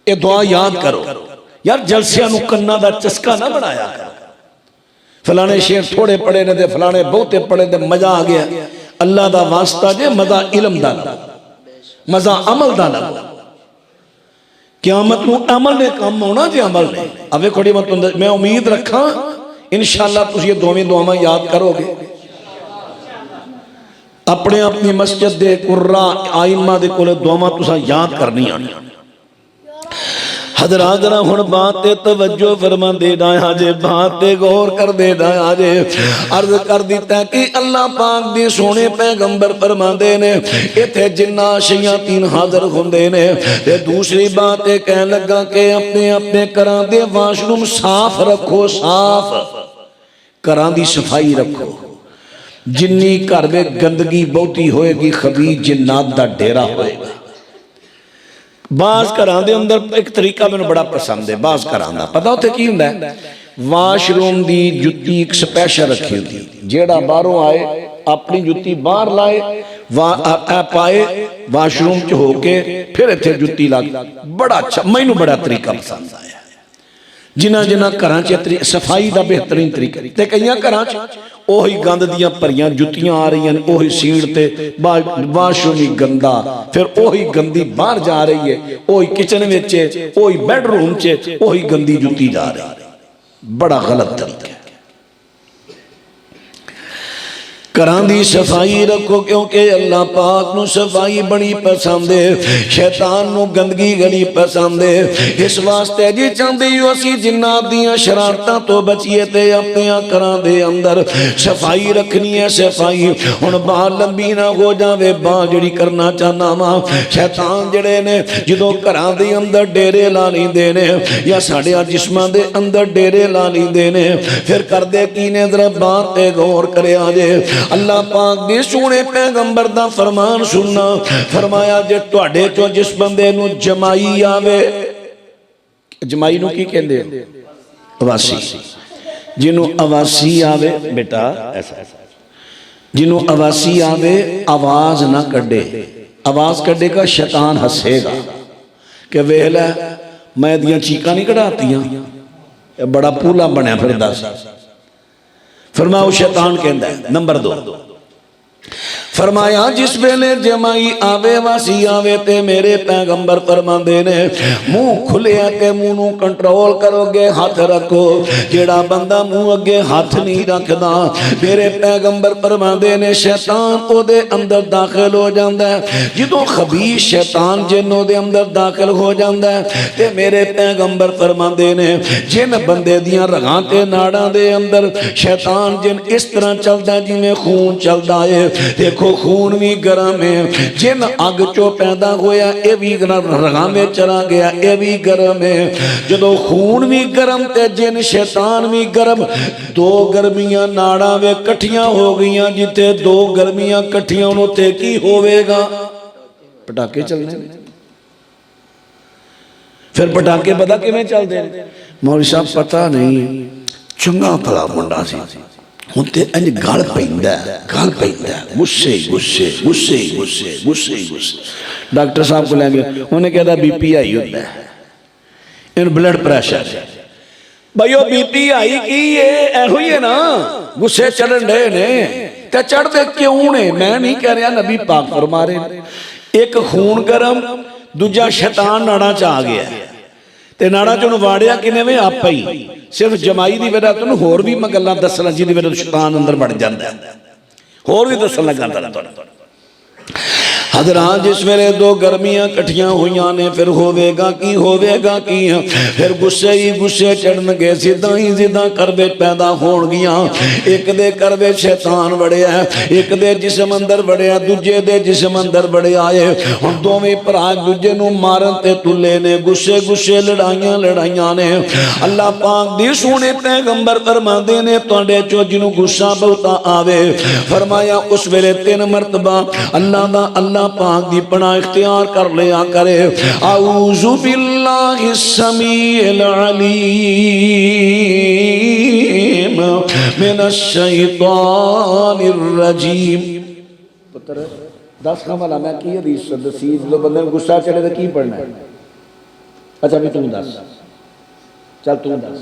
ये दुआ याद करो यार। जलसियां नूं कन्ना दा चस्का ना बनाया करो। फलाने शेर थोड़े पढ़े ने, फलाने बहुते पढ़े ने, मजा आ गया। अल्लाह दा वास्ता जे मजा इल्म दा, मजा अमल दा ना। क़यामत नूं अमल ने काम आउणा जे अमल ने। अब वेखो मैं उम्मीद रखा इंशाअल्लाह तुसीं ये दोवें दुआवां याद करोगे। अपने अपनी मस्जिद दे कुर्रा आइमा दे कोल दुआवां तुसां याद करनियां। हजरात जरा हुण बात ते तवज्जो फरमांदे ना जे बात ते गौर करदे ना जे अर्ज कर दिता कि अल्लाह पाक दे सोने पैगंबर फरमांदे ने इथे जिन्ना शयातीन हाजिर हुंदे ने ते दूसरी बात ये कह लगा कि अपने अपने घरां दे वाशरूम साफ रखो, साफ घरां दी सफाई रखो। जिन्नी घर में गंदगी बहुती होएगी खबीज जिन्नात दा डेरा होएगा। बाज़ घरां दे अंदर एक तरीका मैनूं बड़ा पसंद है। बाज़ घरां दा पता उत्थे की हुंदा है, वाशरूम दी जुत्ती एक स्पैशल रखी होंदी, जेड़ा बाहरों आए अपनी जुत्ती बाहर लाए पाए वाशरूम च होके फिर इत्थे जुत्ती ला। बड़ा अच्छा, मैनूं बड़ा तरीका पसंद आया। जिन्हां जिन्हां घरां च सफाई दा बेहतरीन तरीका ते कईयां घरां च ओही गंद दियां भरियां जुत्तियां आ रही हैं, ओही सीट ते वाशरूम ही गंदा, फिर ओही गंदी बाहर जा रही है, ओही किचन विच, ओही बेडरूम च ओही गंदी जुत्ती जा रही है। बड़ा गलत तरीका है। घरां दी सफाई रखो क्योंकि अल्लाह पाक नूं सफाई बड़ी पसंद है, शैतान नूं गंदगी बड़ी पसंद है। इस वास्ते जी चाहते हो असी जिन्नात दियां शरारतां तो बचीए ते अपने घरां दे अंदर सफाई रखनी है। सफाई हुण बाहर लंबी ना हो जावे। बाहर जिहड़ी करना चाहना वा, शैतान जिहड़े ने जदों घरां दे अंदर डेरे ला लैंदे ने या साडे जिस्मां दे अंदर डेरे ला लैंदे ने, फिर करदे की ने जरा बात ते गौर करिया जे। अल्लाह पाक दे सोने पैगंबर दा फरमान सुनना, फरमाया जे तुहाडे चो जिस बंदे नूं जमाई आवे, जमाई नूं की कहंदे अवासी, जिन्हों अवासी आवे बेटा ऐसा, जिन्हों अवासी आवे आवाज ना कड्डे, आवाज कड्डेगा शैतान हसेगा कि वेख लै मैं दियां चीकां नहीं कढ़ातियां, बड़ा पूला बनया फिरदा सी। फरमाया वो शैतान कहता है। नंबर 2 फरमाया जिस वेले जमाई आवे वासी आवे ते मेरे पैगंबर फरमांदे ने मुंह खुलिया ते मुंह नूं कंट्रोल करोगे, हाथ रखो। जेड़ा बंदा मुंह अगे हाथ नहीं रखदा, मेरे पैगंबर फरमांदे ने शैतान ओदे अंदर दाखिल हो जांदा है। जदों खबीस शैतान जिन ओदे अंदर दाखिल हो जांदा है ते मेरे पैगंबर फरमांदे ने जिन बंदे दियां रगां ते नाड़ां दे अंदर शैतान जिन इस तरह चलदा जिवें खून चलदा है। देखो खून भी गर्म है, जिन अग चो पैदा होया यह भी रगां में चला गया, यह भी गर्म है। जदों खून भी गर्म ते जिन शैतान भी गर्म, दो गर्मियां नाड़ा वे कट्ठियां हो गई। जिथे दो गर्मियां कट्ठियां उत्थे की होवेगा? पटाके चलने। फिर पटाके पता किवें चलदे ने? मौलवी साहब पता नहीं, चंगा भला मुंडा सी, हुण ते इंज गल पैंदा गुस्से गुस्से गुस्से गुस्से गुस्से गुस्से। डॉक्टर साहब को ले गए, उन्हें कहता बीपी हाई होता है, इन ब्लड प्रेशर। भाई वो बीपी हाई की एहो ही है ना, गुस्से चढ़न डे ने ते चढ़ते क्यों ने? मैं नहीं कह रहा, नबी पाक फरमा रहे, एक खून गर्म, दूजा शैतान नाड़ा च आ गया ते नाड़ा चों वाड़िया किने वे आप ही। सिर्फ जमाई की वजह तो होर भी मैं गल्लां दसना जिहदी वजह शैतान अंदर बढ़ जाता है, होर भी दसन लगा। हजरात जिस वेले दो गर्मियां कट्ठियां हुईयां ने फिर होवेगा की, होवेगा की? फिर गुस्से ही गुस्से चढ़नगे, जिद्दां ही जिद्दां करबे पैदा होणगियां। एक दे करबे शैतान वड़िया, एक दे जिस्म अंदर वड़िया, दूजे दे जिस्म अंदर वड़िया है। हुण दोवें भरा दूजे नूं मारन ते तुले ने, गुस्से गुस्से लड़ाइयां लड़ाइयां ने। अल्लाह पाक दे सोने पैगंबर फरमांदे ने तुहाडे चों जिन्हों गुस्सा बहुता आवे, फरमाया उस वेले 3 मरतबा अल्लाह दा अल्लाह पाक दी पनाह इख्तियार कर लिया करे। आऊज़ु बिल्लाहि समीइल अलीम मिनश शैतानिर रजीम। पुत्र 10 का वाला मैं की हदीस दसी, जो बंदे को गुस्सा चढ़े तो की पढ़ना है? अच्छा भी तू दस, चल तू दस,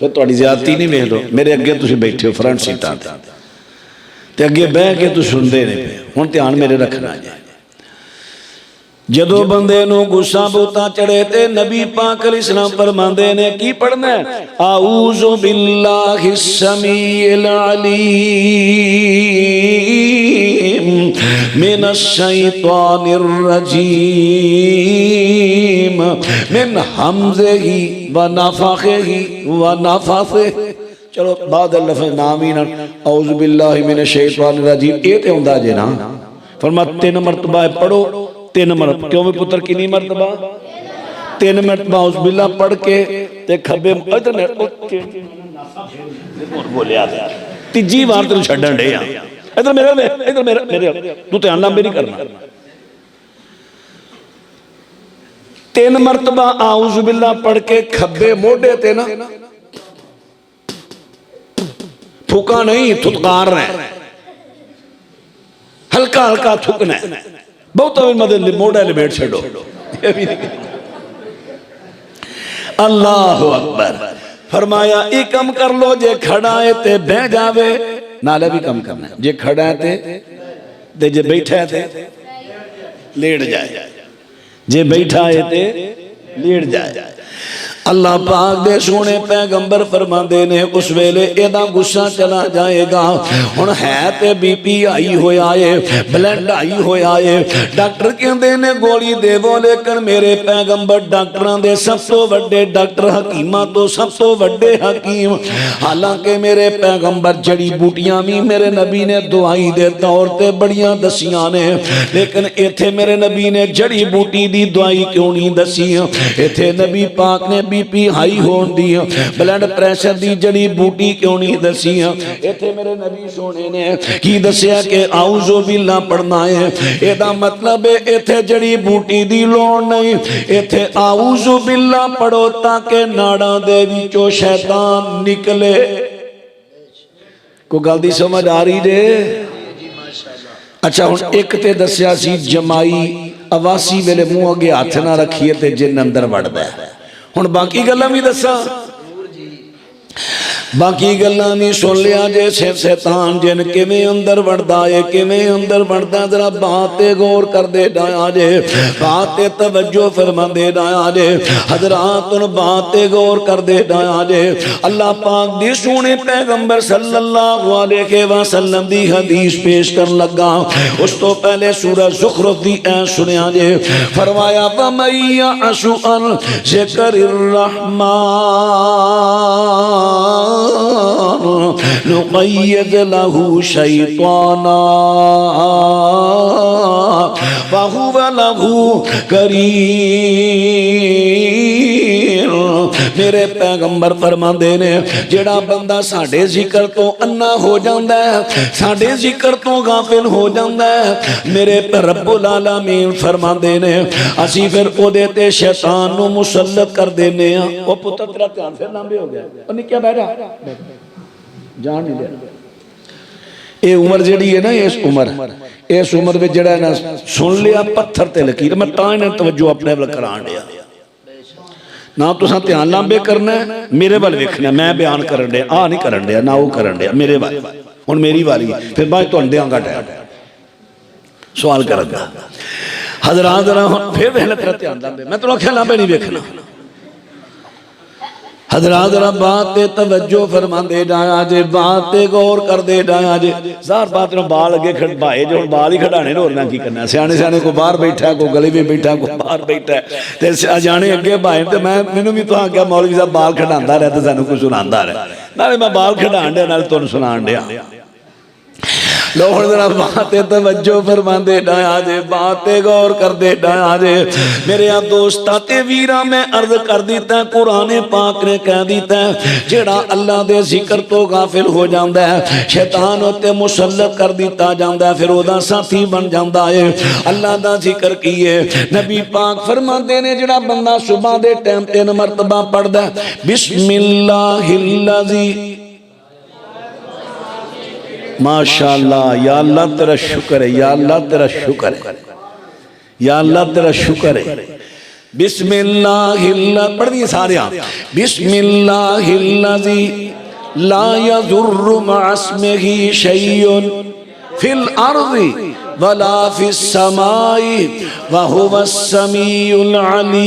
फिर तुहाडी ज़्यादती नहीं वेख लो। मेरे अगे तुसीं बैठे हो फ्रंट सीटां ते अगे बह के तू सुनते ने पे, हुण ध्यान मेरे रखना है। जदों बंदे नूं गुस्सा बहुता चढ़े ते नबी पाक अलैहिस्सलाम फरमांदे ने की पढ़ना है? आऊज़ु बिल्लाहि समीइल अलीम मिनश्शैतानिर रजीम मिन हमज़िही व नफ़ख़िही व नफ़सिही। चलो बाद लफ़ज़ नाम ही ना औज़ु बिल्लाहि मिनश शैतानिर रजीम ये तो होंदा जे ना। फरमा 3 मरतबा पढ़ो, 3 मरतबा क्यों में पुत्र कितनी मरतबा 3 मरतबा औज़ु बिल्लाह पढ़ के ते खब्बे बोलिया तीजी बार तेन छड्डण डे आ। इधर मेरे तू ध्यान नाल मेरी करना। 3 मरतबा औज़ु बिल्लाह पढ़ के खब्बे मोढे ते ना थूका नहीं थुतकार है, हल्का हल्का थूकना है। बहुत मदद मोढ़ा लिमेट छो। अल्लाह अकबर। फरमाया ये कम कर लो जे खड़ा है ते बह जावे नाले भी कम करना है। जे खड़ा है ते जे बैठा है ते लेट जाए, जे बैठा है ते लेट जाए। अल्लाह पाक दे सोने पैगंबर फरमाते ने उस वेले एदा गुस्सा चला जाएगा। हुण है ते बीपी आई होया है, ब्लड आई होया है, डॉक्टर कहते ने गोली देवो, लेकिन मेरे पैगंबर डॉक्टरां दे सब तो वड्डे डॉक्टर हकीमां तो सब तो वड्डे हकीम। हालांकि मेरे पैगंबर जड़ी बूटियां भी मेरे नबी ने दवाई दे तौर ते बड़ियां दसियां ने, लेकिन इत्थे मेरे नबी ने जड़ी बूटी दी दवाई क्यों नहीं दसी। इत्थे नबी पाक ने बीपी हाई होने दी ब्लड प्रेशर दी जड़ी बूटी क्यों नहीं दसी। इत्थे मेरे नबी सोने ने की दसिया कि औज़ु बिल्लाह पढ़ना है। एदा मतलब है इत्थे जड़ी बूटी दी लोड़ नहीं, इत्थे औज़ु बिल्लाह पढ़ो ताकि नाड़ां दे विचों शैतान निकले। कोई गल दी समझ आ रही जे? अच्छा हुण एक ते दसिया सी जमाई अवासी वेले मुंह अगे हथ ना रखिए ते जिन अंदर वड़दा है। हुण बाकी गल्लां भी दसा, बाकी गल्लां नहीं सुन लिया जे शैतान जिन किवें अंदर वड़दा है, किवें अंदर वड़दा जरा बात ते गौर करदे डाया जे, बात ते तवज्जो फरमांदे डाया जे। हजरात उन बात ते गौर करदे डाया जे। अल्लाह पाक दी सोने पैगंबर सल्लल्लाहु अलैहि वसल्लम दी हदीस पेश कर लगा। उस तो पहले सूरह ज़ुखरुफ दी ऐ सुनिया जे। फरमाया वमैया अशु अन ज़िक्रिर रहमान नुक़य्यिद लहू शैताना फहुव लहू करीन। मेरे पैगंबर फरमाते ने जेड़ा बंदा साडे जिक्र तो अन्ना हो जाता है, साडे जिक्र तो गाफिल हो जाता है, मेरे रब्बुल आलमीन फरमाते ने असी फिर ओदे ते शैतान नू मुसल्लत कर देने। ओ पुत्र तेरा ध्यान फिर लांबे हो गया, ओ निक्का बैठा जान नहीं लिया। ये उम्र जी है ना, इस उम्र में जड़ा ना सुन लिया पत्थर ते लकीर। मैं तां इन्हां तवज्जो अपने वाल कराण दिया ना। तुसां ध्यान लांबे करना मेरे वाल वेखना, मैं बयान करन दिया आ नहीं करन दिया ना वो करन दिया मेरे वाल। हुण मेरी वारी फिर बाद तुहानू देंगा टाइम सवाल करन दा। हज़रात फिर वेख तेरा ध्यान लांबे, मैं तैनूं आखिया लांबे नहीं वेखना। हज़रात बात ते तवज्जो फरमांदे जाया जे, बात ते गौर करदे जाया जे। ज़ाहिर बात नूं बाल अगे खड़ाए जो बाल ही खड़ाने ने, होर मैं की करना। सियाने सियाने को बाहर बैठा, को गली में बैठा, को बाहर बैठा ते जाने अगे भाए ते मैं मैनूं भी तुहां आख्या मौलवी साहब बाल खड़ांदा रहे ते सानूं कुछ सुणांदा रहे, नाले मैं बाल खड़ाण दिया नाले तुहानूं सुणाण दिया। लो हुण जरा बात ते तवज्जो फरमांदे डाया जे, बात ते गौर करदे डाया जे। मेरे दोस्तां ते वीरां मैं अर्ज कर दिता, कुरान पाक ने कह दिता जेड़ा अल्लाह दे जिक्र तो गाफिल हो जांदा है शैतान उत्ते मुसल्लत कर दिता जांदा है, फिर ओदा साथी बन जांदा है। अल्लाह दा जिक्र कीए नबी पाक फरमांदे ने जेड़ा बंदा सुबह दे टाइम 3 मरतबा पढ़दा बिस्मिल्लाहिल्लज़ी माशाअल्लाह, या अल्लाह तेरा शुक्र है, या अल्लाह तेरा शुक्र है, या अल्लाह तेरा शुक्र है। बिस्मिल्लाहिल्लाह पढ़ दिए सारे बिस्मिल्लाहिल्लज़ी ला यज़ुर्रु मअस्मिही शैउन फिल अर्ज़ि वला फिस समाई व हुवस समीउल अलीम।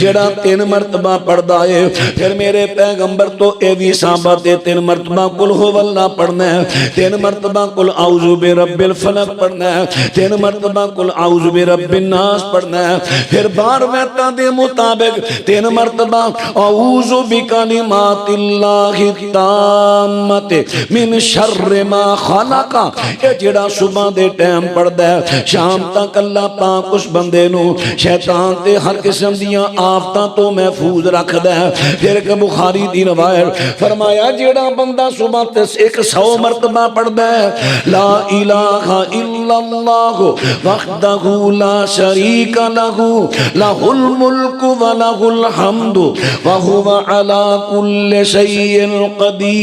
जेड़ा 3 मरतबा पढ़दा है फिर मेरे पैगंबर तो ये भी साहबा ते 3 मरतबा कुल हुवल्लाह पढ़ना है, 3 मरतबा कुल आऊज़ु बिरब्बिल फलक पढ़ना है, 3 मरतबा कुल आऊज़ु बिरब्बिन नास पढ़ना है, फिर 12 दे मुताबिक 3 मरतबा आऊज़ु बिकलिमातिल्लाहि ताम्मति मिन शर्रि मा खलका। ये जेड़ा सुबह दे टाइम पढ़दा है शाम तक अल्लाह पाक उस बंदे नू शैतान ते हर किस्म दियां आफतां तो महफूज रखदा है। फिर एक बुखारी दी रवायत फरमाया जेड़ा बंदा सुबह ते 100 मरतबा पढ़दा है ला इलाहा इल्लल्लाह वहदहु ला शरीका लहू लहुल मुल्कु व लहुल हम्दु व हुवा अला कुल्लि शैइन कदीर।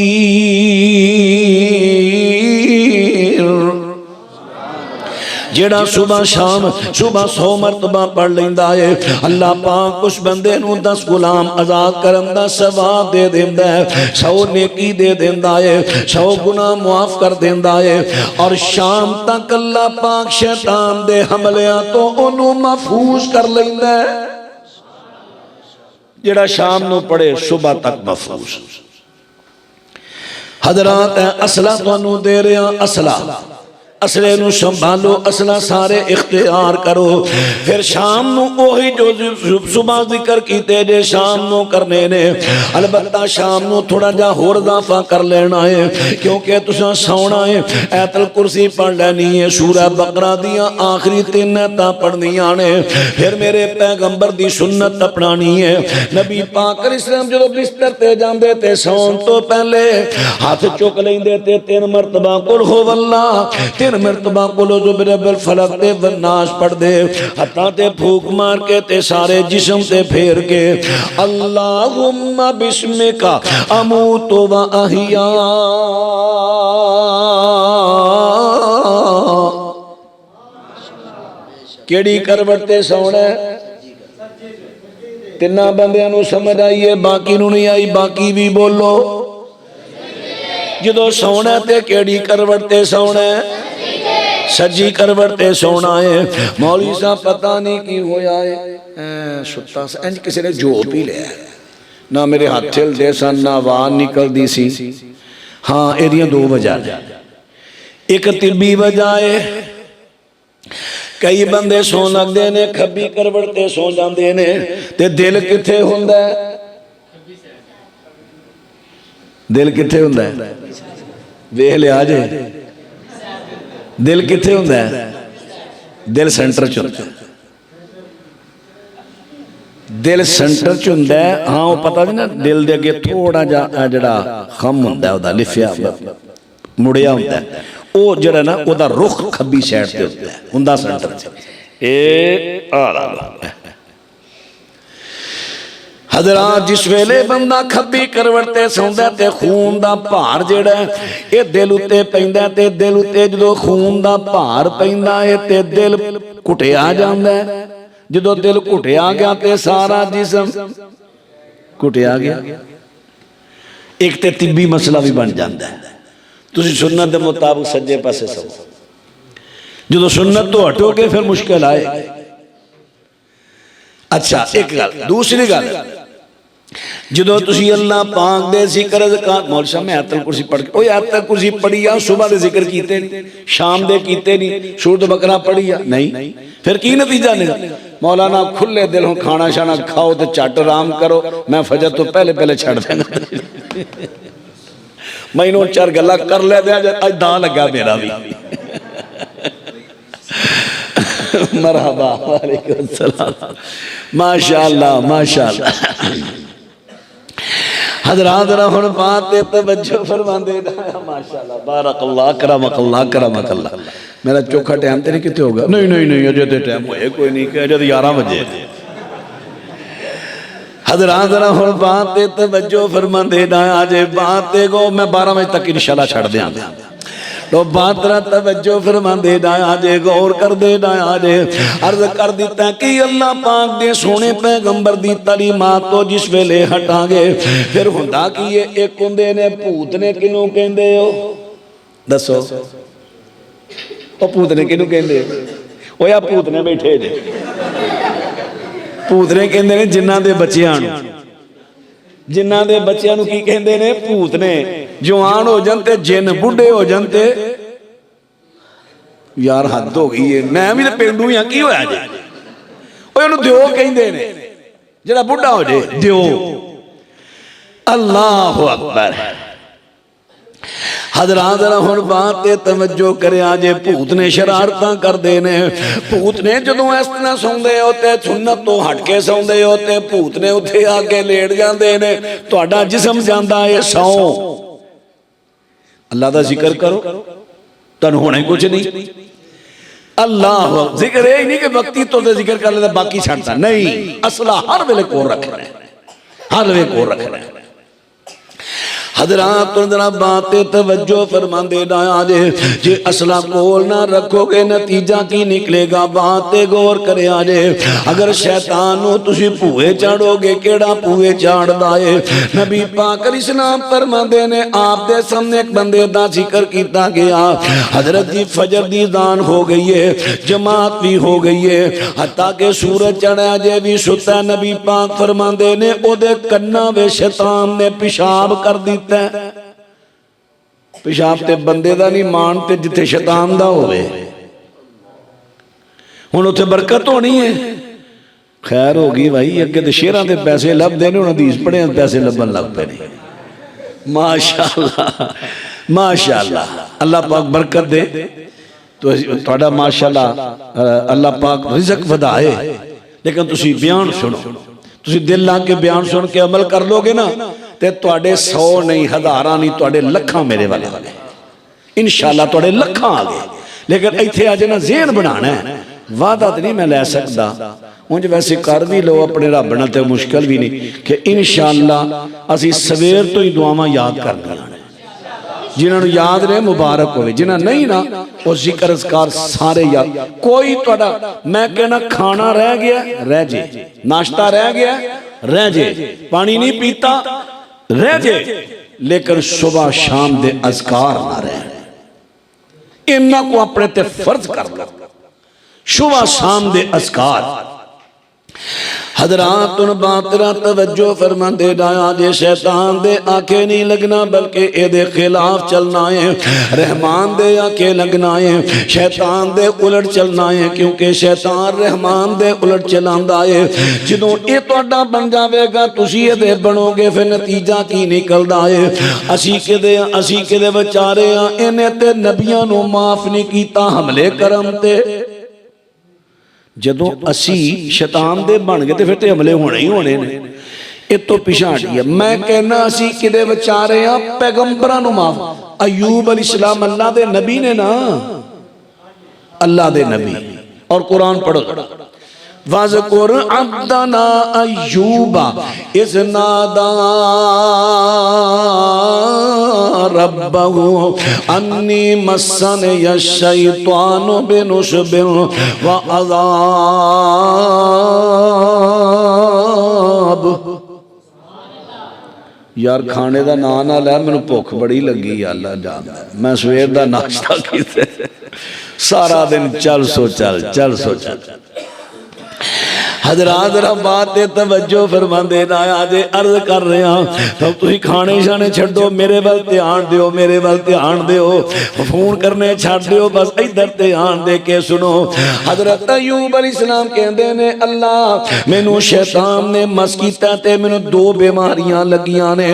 जेड़ा सुबह शाम सुबह 100 मरतबा पढ़ लेंदा है अल्लाह पाक उस बंदे नू 10 गुलाम आजाद करन दा सवाब दे देंदा है, 100 नेकी दे देंदा है, 100 गुनाह मुआफ कर देंदा है। और शाम तक अल्लाह पाक शैतान दे हमलियां तो ओनू महफूज कर लेंदा है। जेड़ा शाम नू पढ़े सुबह तक महफूज। हजरात असला तुहानू दे रहा, असला असले नू संभालो, असला सारे इख्तियार करो। फिर शाम नू ओही जो सुबह जिक्र कीते जे शाम नू करने ने, अलबत्ता शाम नू थोड़ा जा होर इजाफा कर लेना है क्योंकि तुसां सौना है। आयतल कुर्सी पढ़ लेनी है, सूरह बकरा दियां आखिरी 3 आयतां पढ़नियां ने, फिर मेरे पैगंबर दी सुन्नत अपनानी है। नबी पाक अलैहिस्सलाम जो बिस्तर ते जांदे ते सौन तो पहले हाथ चुक लेंदे ते 3 मरतबा कुल हुवल्लाह, 3 मरतबा कुल औज़ु बिरब्बिल फलक ते वन्नास पढ़ दे, हत्था ते फूक मार के ते सारे जिस्म ते फेर के अल्लाहुम्मा बिस्मिका अमूतु व अहिया। केड़ी करवट ते सोना? 3 बंदियां नू समझ आई है, बाकी नू नहीं आई, बाकी भी बोलो। जदों सोना ते केड़ी करवट ते सोना? सज्जी करवट ते सोना है। मौलवी साहब पता नहीं की होया है, सुत्ता इंज किसी ने जोप ही लिया, ना मेरे हाथ हिलदे सन ना आवाज़ निकलदी सी। हाँ एदियां 2 वजह, एक तिब्बी वजह है, कई बंदे सौ लगते ने खब्बी करवट ते सौ जाते ने ते दिल किथे हुंदा है? दिल किथे हुंदा है? वेख लिया जे दिल किथे हुंदा है? दिल सेंटर च हुंदा है। दिल सेंटर च हुंदा है। हाँ वो पता नहीं ना, दिल दे अगे थोड़ा जा जड़ा खम हुंदा है, ओदा लिफिया मुड़िया हुंदा है, वो जड़ा ना ओदा रुख खब्बी साइड ते हुंदा सेंटर च। ए हजरात जिस वेले बंदा खब्बी करवट ते सौंदा ते खून दा भार जेड़ा ये दिल उत्ते पैंदा ते दिल उत्ते जदों खून दा भार पैंदा है ते दिल घुटिया जांदा है। जदों दिल घुटिया गया ते सारा जिस्म घुटिया गया। एक ते तिब्बी मसला भी बन जाता है। तुसीं सुन्नत दे मुताबिक सज्जे पासे सो, जदों सुन्नत तो हटोगे फिर मुश्किल आए। अच्छा एक गल, दूसरी गल जो तुसी अल्लाह पाक दे जिक्र मौलवी साहब मैं आयतल कुर्सी पढ़ के आयतल कुर्सी पढ़ी आ, सुबह दे जिक्र कीते शाम दे कीते नहीं, सूरत बकरा पढ़ी आ नहीं, फिर की नतीजा निकला? मौलाना खुले दिल हो खाना शाना खाओ तो झट आराम करो, मैं फजर तो पहले पहले छड़ देना। मैनू 4 गल्लां कर ले अज दा लगा मेरा भी। मरहबा वालेकुम सलाम, माशाअल्लाह माशाअल्लाह। हजरात हुण बात ते तवज्जो फरमांदे माशाअल्लाह बारकल्लाह करमकल्लाह करमकल्लाह। मेरा चोखा टाइम ते नहीं कितने होगा? नहीं नहीं नहीं अजे तो टाइम होए कोई नहीं, अजे तो 11 बजे। हजरात हुण बात ते तवज्जो फरमांदे ना अजे बात ते को मैं 12 बजे तक इंशाअल्लाह छड़ दियां तो बातरा तवज्जो फरमांदे डाया जे, गौर कर दे डाया जे। अर्ज कर दिता कि अल्लाह पाक दे सोने पैगंबर दी तालीमात तो जिस वेले हटांगे फिर हुंदा कि ये एक हुंदे ने भूत ने किनू कहंदे हो? दसो ਉਹ ਭੂਤਨੇ ਕਿਹਨੂੰ ਕਹਿੰਦੇ? ਓਏ ਆ ਭੂਤਨੇ ਬੈਠੇ ਜੇ, ਭੂਤਨੇ ਕਹਿੰਦੇ ਨੇ ਜਿਨ੍ਹਾਂ ਦੇ ਬੱਚਿਆਂ ਨੂੰ, ਜਿਨ੍ਹਾਂ ਦੇ ਬੱਚਿਆਂ ਨੂੰ ਕੀ ਕਹਿੰਦੇ ਨੇ? ਭੂਤਨੇ। ਜਵਾਨ ਹੋ ਜਾਣ ਤੇ ਜਿੰਨ, ਬੁੱਢੇ ਹੋ ਜਾਣ ਤੇ ਯਾਰ ਹੱਦ ਹੋ ਗਈ ਏ, ਮੈਂ ਵੀ ਤੇ ਪਿੰਡੂ ਹੀ ਆ, ਕੀ ਹੋਇਆ ਜੇ? ਓਏ ਉਹਨੂੰ ਦਿਓ ਕਹਿੰਦੇ ਨੇ, ਜਿਹੜਾ ਬੁੱਢਾ ਹੋ ਜੇ ਦਿਓ। ਅੱਲਾਹੁ ਅਕਬਰ। हज़रात जरा हुण बात ते तवज्जो करिया जे। भूत ने शरारतां करदे ने। भूत ने जदों इस तरह सौंदे हो ते सुन्नत तो हट के सौंदे हो ते भूत ने उत्थे आके लेट जांदे ने, तुहाडा जिस्म जांदा है सौ। अल्लाह दा जिक्र करो, तुहानूं होना कुछ नहीं। अल्लाह जिक्र ये नहीं कि वक्ती तो जिक्र कर लेता बाकी छड्डदा नहीं, असला हर वेले कोल रखना है, हर वेले कोल रखना है। हज़रात जरा बात तवज्जो फरमांदे ना जे, जे असला कोल ना रखोगे नतीजा की निकलेगा? बात गौर करे जे। अगर शैतान नूं तुसीं भूए चाड़ोगे, केड़ा भूए चाड़दा है? नबी पाक इस्लाम फरमांदे ने आप दे सामने एक बंदे दा जिक्र कीता गया, हजरत दी फजर दी दान हो गई है, जमात भी हो गई है, हत्ता के सूरज चढ़ा जे भी सुता। नबी पाक फरमांदे ने ओदे कन्ना वे शैतान ने पेशाब कर दिता। पेशाब ते बंदे दा नहीं, मान ते जिथे शैतान दा होवे। हुण उत्थे बरकत होनी है। खैर हो गई भाई, अगे तो शेरां दे पैसे लभदे ने, हुण हदीस पढ़िया पैसे लभन लग पे ने। माशाअल्लाह माशाअल्लाह, अल्लाह पाक बरकत दे। तो तुहाडा माशाअल्लाह अल्लाह पाक रिज़क वधाए। लेकिन तुसीं बयान सुनो, तुसीं दिल ला के बयान सुन के अमल कर लोगे ना ते तुहाडे 100 नहीं, हज़ारां नहीं, तुहाडे लखां मेरे वाले इंशाअल्लाह तुहाडे लखां आ गए। लेकिन इत्थे अज ना ज़हन बनाना है। वादा तो नहीं मैं लै सकदा, उंज वैसे कर भी लो अपने रब नाल, ते मुश्किल भी नहीं कि इंशाअल्लाह असीं सवेर तो ही दुआवां याद करनियां ने। जिन्होंने याद रहे मुबारक होवे, जिन्हां नहीं ना वो जिक्र अज़कार सारे याद। कोई तुहाडा मैं कहना खाना रह गया रह जे, नाश्ता रह गया रह जे, पानी नहीं पीता रह जे, लेकिन सुबह शाम दे अज़कार ना रह। इन्हां को अपने ते फर्ज कर लो, सुबह शाम दे अज़कार। हज़रात बातरा तवज्जो फरमांदे डाया जे। शैतान दे आखे नहीं लगना बल्कि एदे खिलाफ चलना है। रहमान दे आखे लगना है, शैतान दे उलट चलना है, क्योंकि शैतान रहमान दे उलट चलांदा है। जदों ये तुहाडा बन जावेगा तुसीं एदे बनोगे, फिर नतीजा की निकलदा है? असीं किदे विचारे आ, इन्हें ते नबियां नूं माफ नहीं कीता हमले करम ते। जदों असी शैतान दे बन गए तो फिर तो हमले होने ही होने ने। इस तो पिछा हटिए मैं कहना असी किदे विचारे आ? पैगंबरां नूं माफ। अयूब अलैहिस्सलाम अल्लाह दे नबी ने ना, अल्लाह दे नबी। और कुरान पढ़ो, वज़कुर अब्दना अय्यूबा इज़ नादा रब्बहु अन्नी मस्सनी यश्शैतानु बिनुस्बिन व अज़ाब। यार खाने का नाम ना लै, मैनूं भुख बड़ी लगी। अल्लाह जानदा मैं सवेर का नाश्ता कीता, सारा दिन चल सो चल चल सो चल। हज़रात जरा बात तवज्जो फरमांदे ना जे। अर्ज कर रहे हैं तो तुसीं खाने शाने छड्डो, मेरे वाल ध्यान दिओ, मेरे वाल ध्यान दिओ। फोन करने छड्ड दिओ, बस इधर ध्यान दे के सुनो। हज़रत अयूब अलैहिस्सलाम कहंदे ने अल्लाह मैनू शैतान ने मस कीता ते मैनू 2 बीमारियां लगियां ने।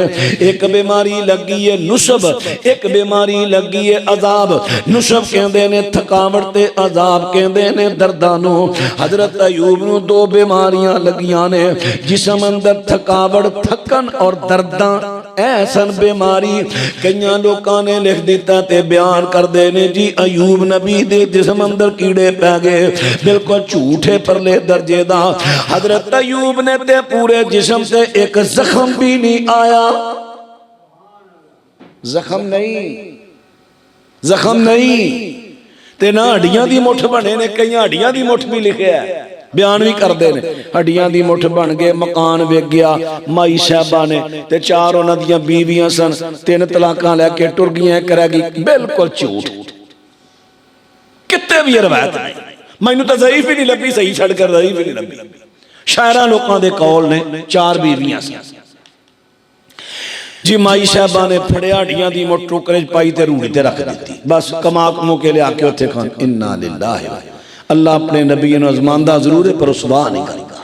एक बीमारी लगी है नुसब, एक बीमारी लगी है अजाब। नुसब कहंदे ने थकावट ते अजाब कहंदे ने दर्दां नूं। हज़रत अयूब नूं 2 बीमारियां लगियां ने, जिसम अंदर थकावट, थकन और दर्दां। ऐसन बीमारी कई लोगों ने लिख दिता ते बयान करते ने जी अयूब नबी दे जिसम अंदर कीड़े पै गए। बिल्कुल झूठे परले दर्जे दा। हज़रत अयूब ने ते पूरे जिसम से एक जख्म भी नहीं आया। जख्म नहीं, जख्म नहीं ते ना हड्डियां दी मुठ बने ने, कई हड्डियां दी मुठ भी लिखे है, बयान भी करते हैं हड्डियां दी मुठ बन गए मकान विक गया माई साहबा ने ते 4 उन्हां दियां बीवियां सन 3 तलाकां लैके टुर गईयां एक रह गई बिल्कुल झूठ किते भी रवायत नहीं मैनू तो ज़ईफ ही नहीं लभी सही छड़ कर ज़ईफ ही नहीं लभी शायरां लोकां दे कौल ने 4 बीवियां सन जी माई साहबा ने फड़िया हड्डियां दी मुठ टोकरे च पाई ते रूड़ी ते रख दी बस कमा कमू के लिया के उत्थे खान इन्ना लिल्लाहि अल्लाह अपने नबी नूं अज़मांदा जरूर है पर रुसवा नहीं करेगा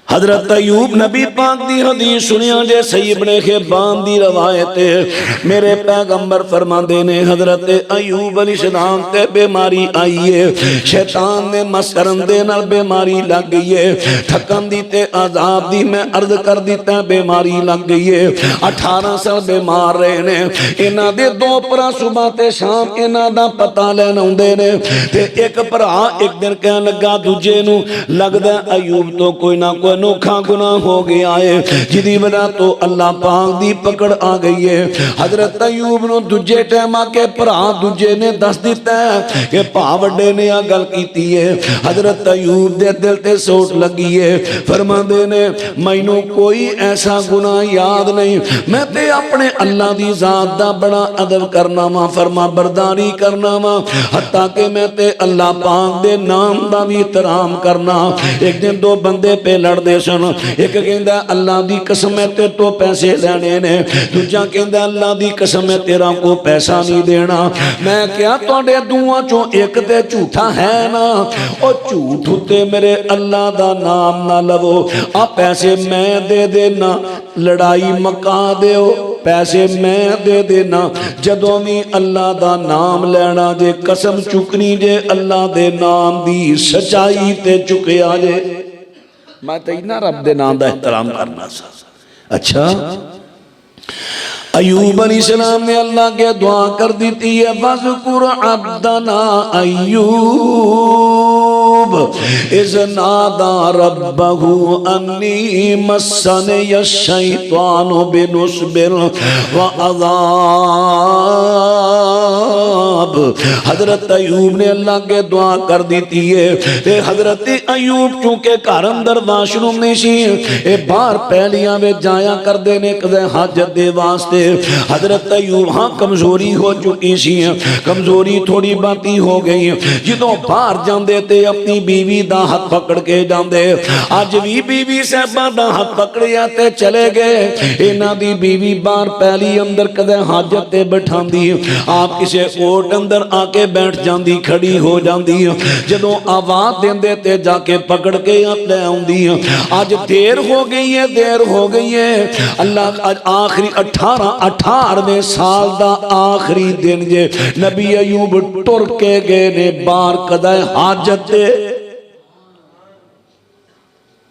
हजरत अयूब नबी पाक दी हदीस सुनिया जे सही इब्ने हिब्बान दी रवायत मेरे पैगंबर फरमांदे ने हजरत अयूब अलैहिस्सलाम ते बीमारी आई है शैतान ने मस करन दे नाल बीमारी लग गई है थकन दी ते अजाब दी मैं अर्ज कर दिता बीमारी लग गई है 18 साल बीमार रहे ने इन्हां दे 2 भरा सुबह ते शाम इन्हां दा पता लैन आउंदे ने ते एक भरा एक दिन कहन लगा दूजे नूं लगदा अयूब तो कोई ना कोई अनोखा गुनाह हो गया है जिदी वजह तो अल्लाह पाक दी पकड़ आ गई है हजरत अयूब नूं दूजे टाइम आके भरा दूजे ने दस दिता है कि भा वड्डे ने आ गल कीती है हजरत अयूब दे दिल ते सोट लगी है फरमांदे ने मैनू कोई ऐसा गुनाह याद नहीं मैं ते अपने अल्लाह दी जात दा बड़ा अदब करना वा फरमा बरदारी करना वा हत्ता कि मैं ते अल्लाह पाक दे नाम दा भी एहतराम करना एक दिन 2 बंदे पे लड़दे सन एक कहंदा अल्लाह दी कसम है ते तो पैसे लेने ने दूजा कहंदा अल्लाह दी कसम है तेरा को पैसा नहीं देना मैं क्या तुहाडे दूआं चों एक ते झूठा है ना ओ झूठ उत्ते मेरे अल्लाह दा नाम ना लवो आ पैसे मैं दे देना लड़ाई मका दिओ पैसे मैं दे देना जदों भी अल्लाह दा नाम लेना जे कसम चुकनी जे अल्लाह दे नाम दी सच्चाई ते चुकिया जे मैं तो इन्ना रब दे नाम दा एहतराम करना सा अच्छा अयूब अलैहिस्सलाम ने अल्लाह के दुआ कर दी थी वज़कुर अब्दना अयूब इज़ नादा रब्बहु अन्नी मस्सनी यश-शैतानु बिनुस्बिन व अज़ाब हजरत अयूब ने अल्लाह के दुआ कर दी थी ते हजरत अयूब चूंकि घर अंदर वाशरूम नहीं सी ए बाहर पैलियां में जाया करदे ने कदे हाजत दे वास्ते हजरत अयूब हाँ कमजोरी हो चुकी सी कमजोरी थोड़ी बाती हो गई जो बाहर जाते ते अपनी बीवी दा हाथ पकड़ के जाते अज भी बीवी साहबा दा हाथ पकड़िया ते चले गए इन्हां दी बीवी बाहर पैली अंदर कदे हाजत ते बैठांदी आप किसी कोट अंदर आके बैठ जाती खड़ी हो जाती जदों आवाज देंदे ते जाके पकड़ के ले आउंदी अज देर हो गई है देर हो गई है अल्लाह अज आखिरी 18वें साल दा आखिरी दिन जे नबी अयूब टुर के गए ने बाहर कदा हाजत दे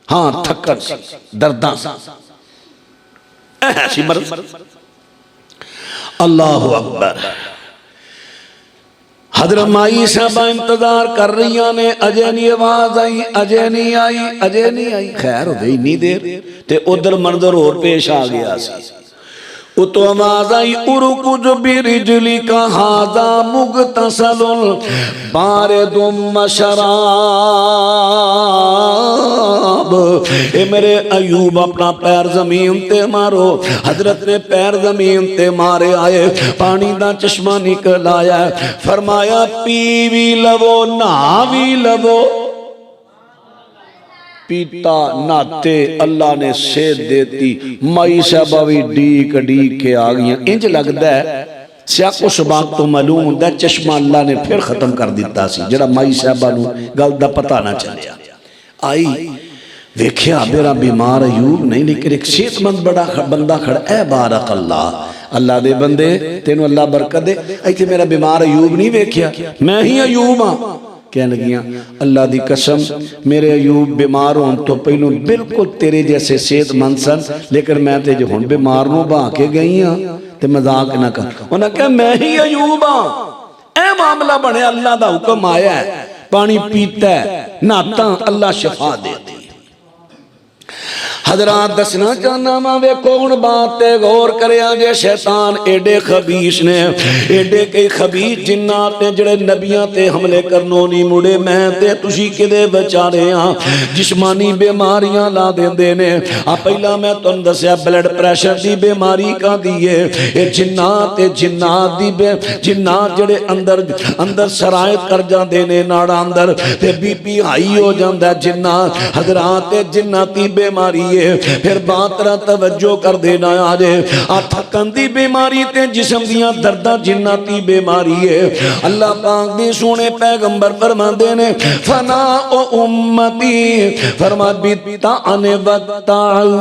हाँ थकन दर्दा अल्लाह अकबर हजरत माई साहबा इंतजार कर रही ने अजय नहीं आवाज आई अजय नहीं आई अजय नहीं आई खैर हो गई इन्नी देर ते उधर मंजर और पेश आ गया सी उतो आवाज आई उरुकुज बिरिजली का हाजा मुगतसलुल बारिदुम मशराब ए मेरे अयूब अपना पैर जमीन ते मारो हजरत ने पैर जमीन ते मारे आए पानी दा चश्मा निकल आया फरमाया पी भी लवो नहा भी लवो पीता नाते अल्लाह ने सेध देती माई साहबा भी डीक डीक के आ गई इंज लगता है सियाको सबाक तो मालूम होता चश्मा अल्लाह ने फिर खत्म कर दिता सी जरा माई साहबा नूं गल दा पता ना चलिया आई वेख्या मेरा बीमार अयूब नहीं लेकिन एक सेहतमंद बड़ा बंदा खड़ा है बारक अल्लाह अल्लाह दे बंदे तेनू अल्लाह बरकत दे इत्थे मेरा बीमार अयूब नहीं वेख्या मैं ही अयूब हाँ कह लगियां अल्लाह दी कसम मेरे अयूब बीमार होने तो पहलों बिल्कुल तेरे जैसे सेहतमंद सन लेकिन मैं ते जो हुण बीमार नूं बहा के गई हाँ ते मजाक ना कर उन्हें कहा मैं ही अयूब हाँ ए मामला बने अल्लाह दा हुक्म आया है पानी पीता है नहाता अल्लाह शिफा देती हजरात दसना चाहना वा वेखो हुण बात ते गौर करिया जे शैतान एडे खबीस ने एडे कई खबीस जिन्नात ने जिहड़े नबियां ते हमले करनों नहीं मुड़े मैं ते तुसी किदे विचारे जिस्मानी बीमारियां ला देंदे ने पहला मैं तुहानूं दस्सिया ब्लड प्रैशर दी बीमारी काहदी है ये जिन्नात ते जिन्नात दी जिन्नात जिहड़े अंदर अंदर सरायत कर जांदे ने नाड़ा अंदर ते बीपी हाई हो जांदा जिन्नात हजरात ते जिन्नाती बीमारी फिर बातरा तवज्जो कर देना आजे थकन दी बीमारी ते जिस्म दियां दर्दां जिन्नाती बीमारी है अल्लाह पाक दे सोने पैगंबर फरमांदे ने फना ओ उम्मती फरमा बिता अने वक्ताऊ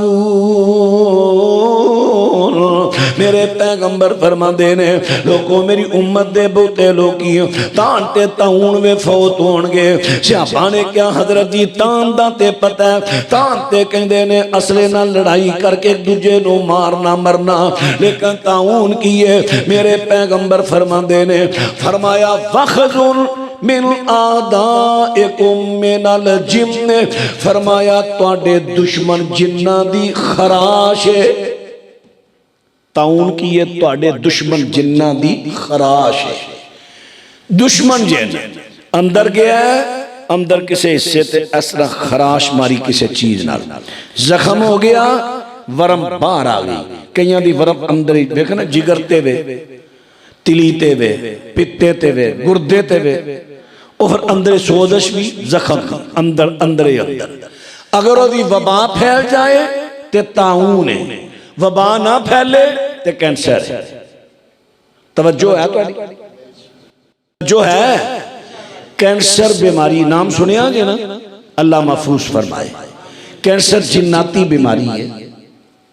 मेरे पैगंबर फरमांदे ने लोगों मेरी उम्मत दे बहुते लोकी तान ते ताउन वे फौत होणगे सियापा ने क्या हजरत जी तान दा ते पता है तान ते कहंदे ने असले नाल लड़ाई करके एक दूजे नु मारना मरना लेकिन ताऊन की है मेरे पैगंबर फरमांदे ने फरमाया वखजुल मिन आदाइकुम मिनल जिन्न फरमाया तुहाडे दुश्मन जिन्ना दी खराश है ताऊन की है तुहाडे दुश्मन जिन्ना दी खराश है दुश्मन जिन अंदर गया है अंदर किसी हिस्से ते इस तरह खराश मारी किसी चीज नाल जख्म हो गया वरम बाहर आ गई कईयां दी वरम अंदर ही देख ना जिगर ते वे तिली ते वे पित्ते ते वे गुर्दे ते वे और अंदर सोजश भी जख्म अंदर अंदर ही अंदर अगर ओदी वबा फैल जाए ते ताऊन है वबा ना फैले ते कैंसर है तवज्जो है तुहाडी जो है कैंसर बीमारी नाम सुनिया जे ना अल्लाह महफूज फरमाए कैंसर जिन्नाती बीमारी है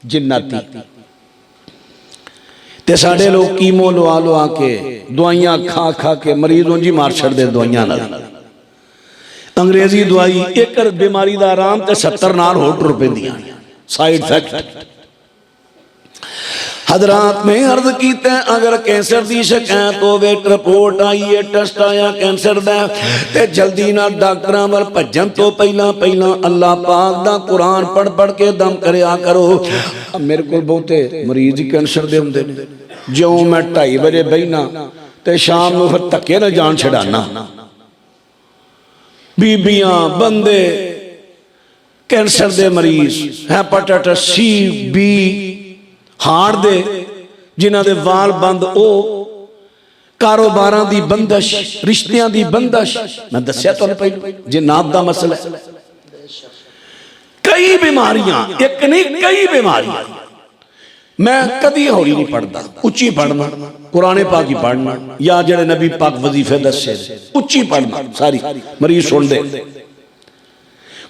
जिन्नाती ते साडे लोग कीमो लवा लवा के दवाइयां खा खा के मरीज उंजी मार छड़दे दवाइयां नाल अंग्रेजी दवाई एक बीमारी दा आराम ते 70 नाल होर टुर पैंदियां साइड इफेक्ट हजरात में अर्ज किया अगर कैंसर की शिकायत होवे रिपोर्ट आई है टेस्ट आया कैंसर दा ते जल्दी ना डॉक्टरां वल भजन तो पहला पहला अल्लाह पाक दा कुरान पढ़ पढ़ के दम करया करो मेरे को बहुते मरीज कैंसर दे हुंदे ने जो मैं 2:30 बजे बहना ते शाम नूं फिर धक्के ना जान छड़ाना बीबियां बंदे कैंसर दे मरीज हेपेटाइटिस सी बी हार्ट दे जिन्हां दे वाल बंद ओ कारोबारां दी बंदश रिश्तियां दी बंदश मैं दस्सिया तुहानूं पहले जिन्नात दा मसला कई बीमारियां एक नहीं कई बीमारियां मैं कदी हौली नहीं पढ़ता उच्ची पढ़ना कुरान पाक ही पढ़ना या जेड़े नबी पाक वजीफे दस्से उच्ची पढ़ना सारी मरीज सुन दे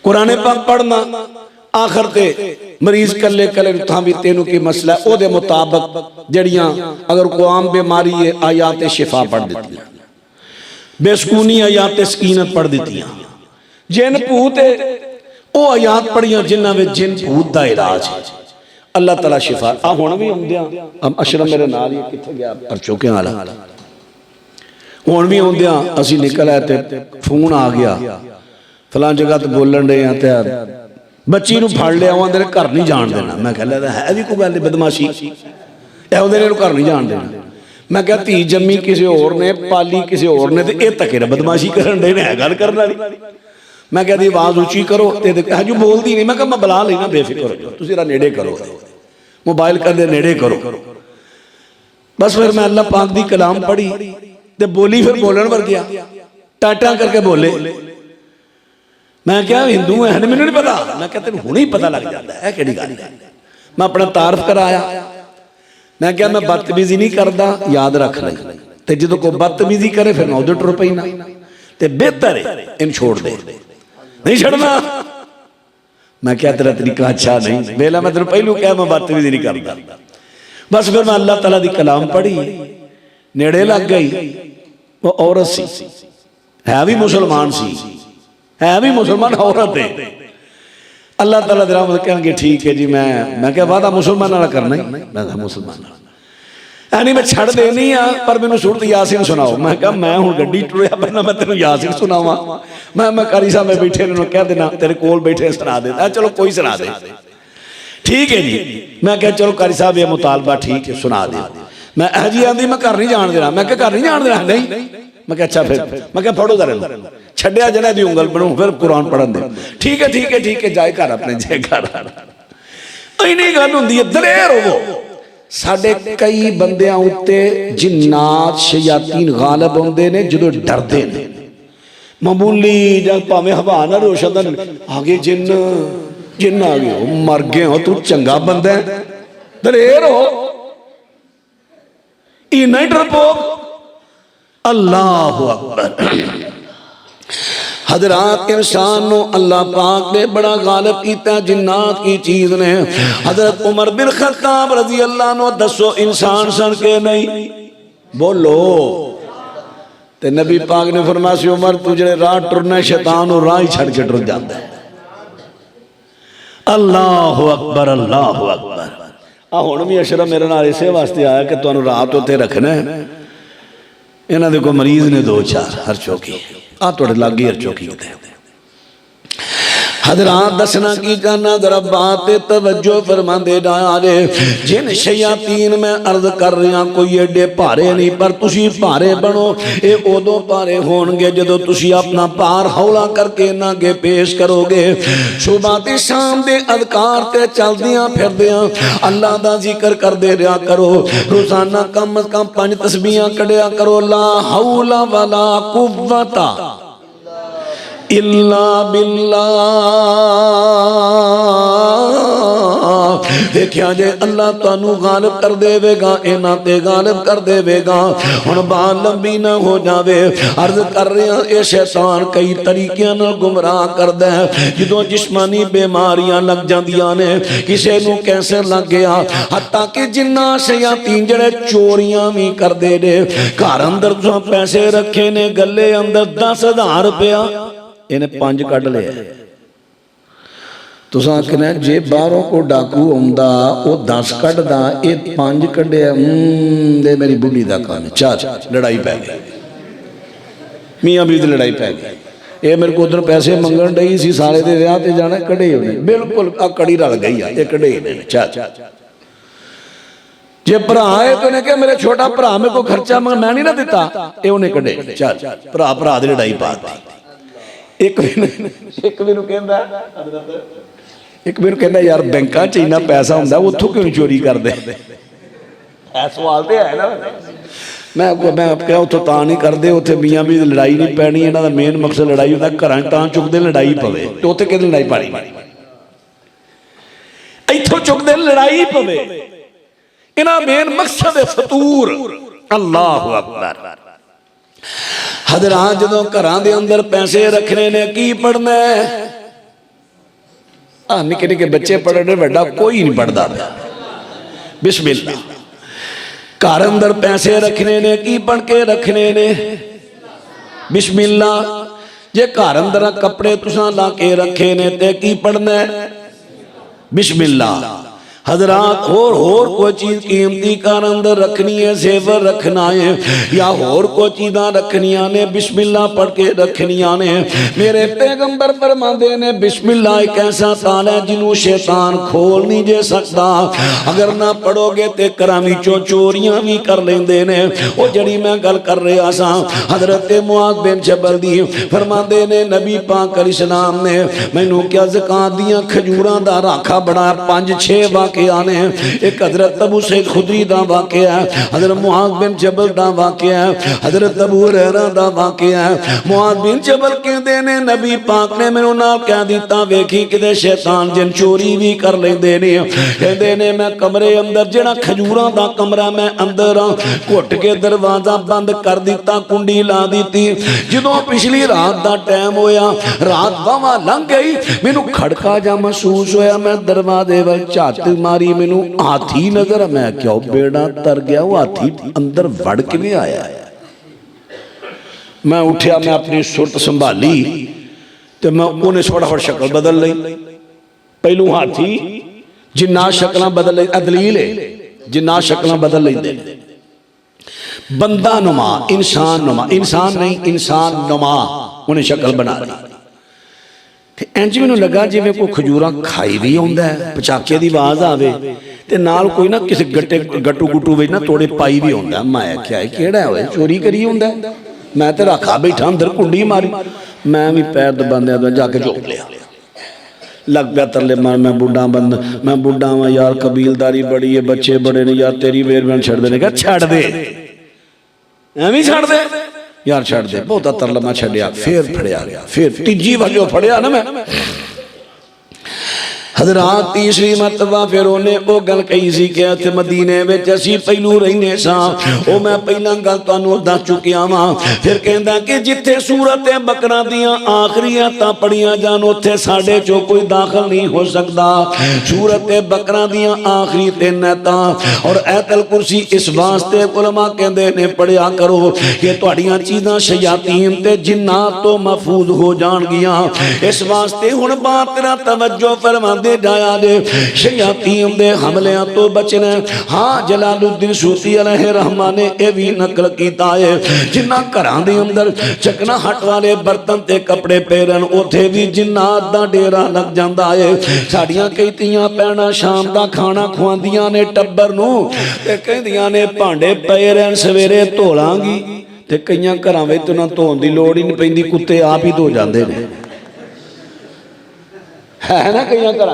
कुरान पाक पढ़ना आखिर ते मरीज कले कले था भी तेनू की मसला है ओदे मुताबिक जड़ियां अगर कोई आम बीमारी है आयात शिफा पढ़ देती बेसकूनी आयात सकीनत पढ़ देती जिन भूत ओ आयात पढ़ियां जिन्हां विच जिन भूत दा इलाज है अल्लाह तआला शिफा आ हुण भी आउंदियां अशरफ मेरे नाल ही किथे गया परचोके वाला हुण भी आउंदियां असीं निकल आए ते फोन आ गया फलां जगह ते बोलन रहे हैं ते बच्ची नूं फड़ लिया आंदे ने घर नहीं जान देना मैं कह लिया है भी कोई गल बदमाशी इहो दे घर नहीं जान देना मैं क्या धी जम्मी किसी होर ने पाली किसी होर ने ते इह धक्के नाल बदमाशी करन दे ने है गल करन वाली मैं कहती आवाज उची करो ते हजू बोलती नहीं मैं कहा मैं बुला लेना बेफिक्र हो तुसीं इहदा नेड़े करो मोबाइल करदे नेड़े करो बस फिर मैं अल्लाह पाक दी कलाम पढ़ी ते बोली फिर बोलन वर्गिया टाटा करके बोले मैं क्या हिंदू है मैंने नहीं पता मैं क्या तेन हुणे ही पता लग जाता है कि गल मैं अपना तारफ कराया मैं क्या मैं बदतमीजी नहीं करता याद रख ले ते जो कोई बदतमीजी करे फिर मैं उधर टुर पैना ते बेहतर है इन छोड़ दे नहीं छड़ना मैं क्या तेरा तरीका अच्छा नहीं वेला मैं तेन पहलू क्या मैं बदतमीजी नहीं करता बस फिर मैं अल्लाह तआला दी कलाम पढ़ी नेड़े लग गई वो औरत सी है भी मुसलमान सी है भी मुसलमान औरत है अल्लाह तआला दे रहमत कहेंगे ठीक है जी मैं क्या वादा मुसलमान वाला करना ही मैं मुसलमान यानी मैं छड़ देनी आ पर मैनू सूरत यासीन सुनाओ मैं कहा मैं हुण गड्डी टुरिया पहना मैं तेनू यासीन सुनावा मैं कारी साहब में बैठे ने कह देना तेरे कोल बैठे सुना दे चलो कोई सुना दे ठीक है जी। मैं क्या चलो कारी साहब ये मुतालबा ठीक है सुना दे। मैं जी आंदी मैं घर नहीं जान देना। मैं घर नहीं जान देना। नहीं मैं क्या अच्छा फिर मैं क्या फड़ो दर छड्या जना दी उंगल बनू फिर कुरान पढ़न दे। ठीक है ठीक है ठीक है जाए घर अपने जाए घर। इन्नी गल हुंदी है दलेर होवो। साडे कई बंदियां उत्ते जिन्नात शयातीन गालिब होंदे ने जदों डरदे ने। मामूली जब भावें हवा ना रोशन आगे जिन जिन आ गए मर गए हो तू चंगा बंदा है दलेर हो इन्ना ही डरपोक। अल्लाह अकबर। हजरात इंसान नो अल्लाह पाक ने बड़ा गालिब किया जिन्नात की चीज ने। हजरत उमर बिन खत्ताब रजी अल्लाह नो दसो इंसान सन के नहीं बोलो। ते नबी पाक ने फरमाया सी उमर तू जेड़े राह टुरना शैतान राह ही छड़ के टुर जाता है। अल्लाह अकबर अल्लाह अकबर। हुण भी अशरफ मेरे नाल इसे वास्ते आया कि तुहानू रात उत्ते रखना है। इन्हां दे कोई मरीज ने दो चार हर चौकी आ तुहाडे लागे हर चौकी किते। हजरात दसना की करना जरा बात तवज्जो फरमांदे जारे। जिन शयातीन मैं अर्ज कर रहा कोई एडे भारे नहीं पर तुसी भारे बनो। ये उदों भारे होणगे जदों तुसी अपना भार हौला करके इन्हां अगे पेश करोगे। सुबह ते शाम दे अज़कार ते चलदियां फिरदियां अल्लाह दा जिक्र करदे रहा करो। रोजाना कम अज कम 5 तस्बीहां कढ़िया करो। ला हौला वला कुव्वता इल्ला बिल्लाह। देखिया जे अल्लाह तुहानू गालिब कर देवेगा इन्हां ते गालिब कर देवेगा। हुण बात लंबी ना हो जावे अर्ज कर रहा ये शैतान कई तरीकिਆਂ नाल गुमराह करदा है। जदों जिस्मानी बीमारियां लग जांदियां ने किसे नू कैंसर लग गया हत्ता कि जिन्ना शयातीन जड़े चोरियां भी करदे ने घर अंदर तुसां पैसे रखे ने गले अंदर 10,000 रुपया इन्हें 5 कढ़ लिया। तुसां आखना जे बाहरों को डाकू आउंदा वो 10 कढ़दा ये 5 कढ़िया दे मेरी बुढ़ी दा काम है। चार लड़ाई पै गई मियां बीवी दी लड़ाई पै गई। ये मेरे को उधर पैसे मंगन डई सी सारे दे विआह ते जाना कढ़े होने बिल्कुल आ कड़ी रल गई है ये कढ़े ने। चार जे भरा है तो उन्हें क्या मेरे छोटा भरा मेरे को खर्चा मैं नहीं ना दिता ये उन्हें कढ़े। चार भरा भरा दी लड़ाई पा दी। एक मैनू कहता यार बैंकां च इन्ना पैसा हुंदा उत्थों क्यों नहीं चोरी करदे। सवाल तो है ना। मैं क्या उत्थों तां नहीं करदे उत्थे मियां भी लड़ाई नहीं पैनी। इन्हां दा मेन मकसद लड़ाई हुंदा घरां तां चुकदे लड़ाई पवे ते उत्थे किहदी लड़ाई पानी इत्थों चुकदे लड़ाई पवे। इन्हां मेन मकसद है फतूर। अल्लाह अकबर। हजरात जदों घरां दे अंदर पैसे रखने ने की पढ़ना है। निके निके बच्चे पढ़ने वड्डा कोई नहीं पढ़ता। बिस्मिल्लाह। घर अंदर पैसे रखने ने की पढ़ के रखने ने बिस्मिल्लाह। जे घर अंदर कपड़े तुसां ला के रखे ने ते की पढ़ना है बिस्मिल्लाह। हजरात होर कोई चीज कीमती घर अंदर रखनी है जेवर रखना है या होर कोई चीज़ां रखनिया ने बिस्मिल्लाह पढ़ के रखनिया ने। मेरे पैगंबर फरमाते ने बिस्मिल्लाह एक ऐसा ताला है जिन्हों शैतान खोल नहीं जे सकता। अगर ना पढ़ोगे तो घरां विचों चोरियां भी कर लेंदे ने। वो जड़ी मैं गल कर रहा सा हजरत मुआज़ बिन जबल दी फरमाते ने नबी पाक अलैहिस्सलाम ने मैनू क्या ज़कात दियां खजूरां दा राखा बड़ा 5-6 आने। एक हजरत अबू सईद खुदरी दा वाकया है। हजरत मुआज़ बिन जबल दा वाकया है। हजरत अबू हुरैरा दा वाकया है। मुआज़ बिन जबल कहते ने नबी पाक ने मैनू नाल कह दिता वेखी किते शैतान जिन चोरी भी कर लेंदे ने। कहते ने मैं कमरे अंदर जेड़ा खजूरां दा कमरा मैं अंदर घुट के दरवाजा बंद कर दिता कुंडी ला दी। जदों पिछली रात दा टाइम होया रात वावा लंघ गई मैनू खड़का जा महसूस होया। मैं दरवाजे वल झट मारी मैनू हाथी नजर। मैं क्यों बेड़ा तर गया वो हाथी अंदर वड़ के भी आया। मैं उठा मैं अपनी सुरत संभाली तो मैं उन्हें फटाफट शक्ल बदल ली। पहलू हाथी जिन्ना शक्ल बदल दलील है जिन्ना शक्ल बदल लेंदे बंदा नुमा इंसान नहीं इंसान नुमा उन्हें शक्ल बना ली। इंज मैनूं लगा जिवें कोई खजूरां खाई भी आउंदा है, पचाके की आवाज़ आवे ते नाल कोई ना किसी गट्टे गट्टू गुट्टू विच ना तोड़े पाई भी आउंदा। मैं आख्या किहड़ा होए चोरी करी आउंदा। मैं तो रखा बैठा अंदर कुंडी मारी, मैं भी पैर दबांदे जाके चुप लिया। लग पिया तरले मार, मैं बुढ़ा बंद, मैं बुढ़ा वां यार, कबीलदारी बड़ी है, बच्चे बड़े ने यार, तेरी मेहरबानी छड़ दे। छड़ दे एवं छड़ दे यार, छड़ दे। बहुता तरला मैं छड़िया, फिर फड़िया गया, फिर तीजी बार जो फड़िया ना मैं हज़रात तीसरी मरतबा फिर उन्हें वो गल कही सी कि इत्थे मदीने विच असीं पहलू रहिंदे सां, ओ मैं पहला गल तुहानूं दस चुकिया वां। फिर कहंदा कि जिथे सूरत बकरा दियां आखिरी आयतां पढ़ियां जान उत्थे साडे चों कोई दाखिल नहीं हो सकदा। सूरत बकरा दियां आखिरी 3 आयतां और आयतल कुर्सी इस वास्ते उलमा कहंदे ने पढ़िया करो कि तुहाड़ियां चीज़ां शयातीन ते जिन्नात तो महफूज हो जाणगियां। इस वास्ते हुण बात तेरा तवज्जो फरमांदे जाया जे शयातीन दे हमलियां तो बचना। हाँ, जलालुद्दीन सूती अलैहि रहमान ने यह भी नकल कीता है, जिन्हां घरां दे अंदर चकनाहट वाले बर्तन ते कपड़े पेरन उत्थे भी जिन्नात दा डेरा लग जांदा है। साड़ियां कई धीआं भैणां शाम दा खाना खुआंदियां ने टब्बर नूं ते कहंदियां ने भांडे पए रहन सवेरे धो लांगी, ते कईयां घरां विच उन्हां धोण दी लोड़ ही नहीं पैंदी, कुत्ते आप ही धो जांदे ने, है ना कई घर।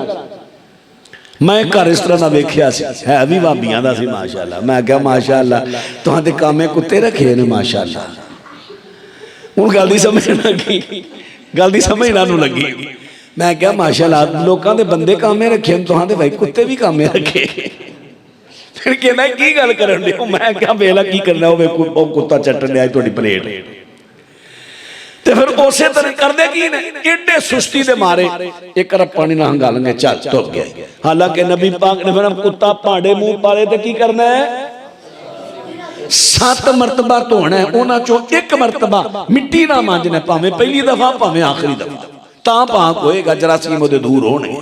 मैं घर इस तरह का वेख्या है भी भाबियां दा सी माशाअल्लाह। मैं क्या माशाअल्लाह तुहां कामे कुत्ते रखे ने माशाअल्लाह। हुण गल दी समझ लगी, गल दी समझ ना लगी। मैं क्या माशाअल्लाह लोकां दे बंदे कामे रखे, तुहां दे भाई कुत्ते भी कामे रखे। फिर कहना की गल करन दे, मैं क्या वेला की करना होवे कुत्ता चट्टन लिया तुहाडी प्लेट। ते फिर उसे तरह करदे की ने, एडे सुस्ती दे मारे एक कप पानी ना हंगा लेंगे, चल तुर गए। हालांकि नबी पाक ने फिर कुत्ता भांडे मुंह पाले तो की करना है, 7 मरतबा धोना है, उन्हां चों 1 मरतबा मिट्टी ना मांजना, भावें पहली दफा भावें आखिरी दफा, तां पाक होएगा, जरासीम ओदे दूर होने।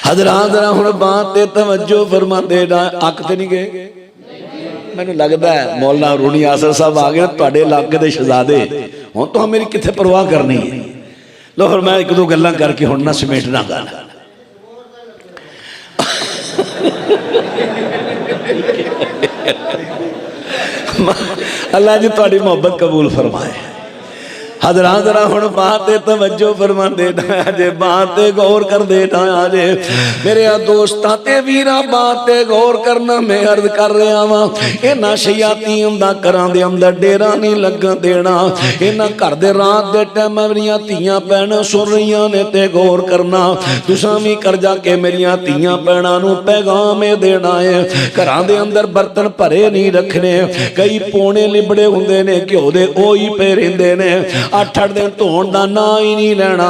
हज़रात जरा हुण बात ते तवज्जो फरमांदे ना, अक ते नहीं गए। मैनूं लगदा है मौलाना रूनी आसर साहब आ गए, तुहाडे इलाके दे शहजादे, हुण तुहां मेरी कित्थे परवाह करनी है। लो फिर मैं 1-2 गल्लां करके हुण ना समेटना गल। अल्लाह जी तुहाडी मोहब्बत कबूल फरमाए। हज़रात जरा हुण बात ते तवज्जो फरमांदे ना जे, बात ते गौर करदे ना जे मेरे दोस्तां ते वीरां, बात ते गौर करना। मैं अर्ज कर रहा वां, इन्हां शयातीन दा घरां दे अंदर डेरा नहीं लगन देना। इन्हां घर दे रात दे टाइम मेरियां धीआं भैणां सुन रहियां ने ते गौर करना। तुसां भी कर जाके मेरियां धीआं भैणां नूं पैगाम देना है, घरां दे अंदर बर्तन भरे नहीं रखने। कई पौने लिबड़े हुंदे ने घिओ दे, ओही पे रहिंदे ने, 8-8 दिन धोण दा ना ही नहीं लेना।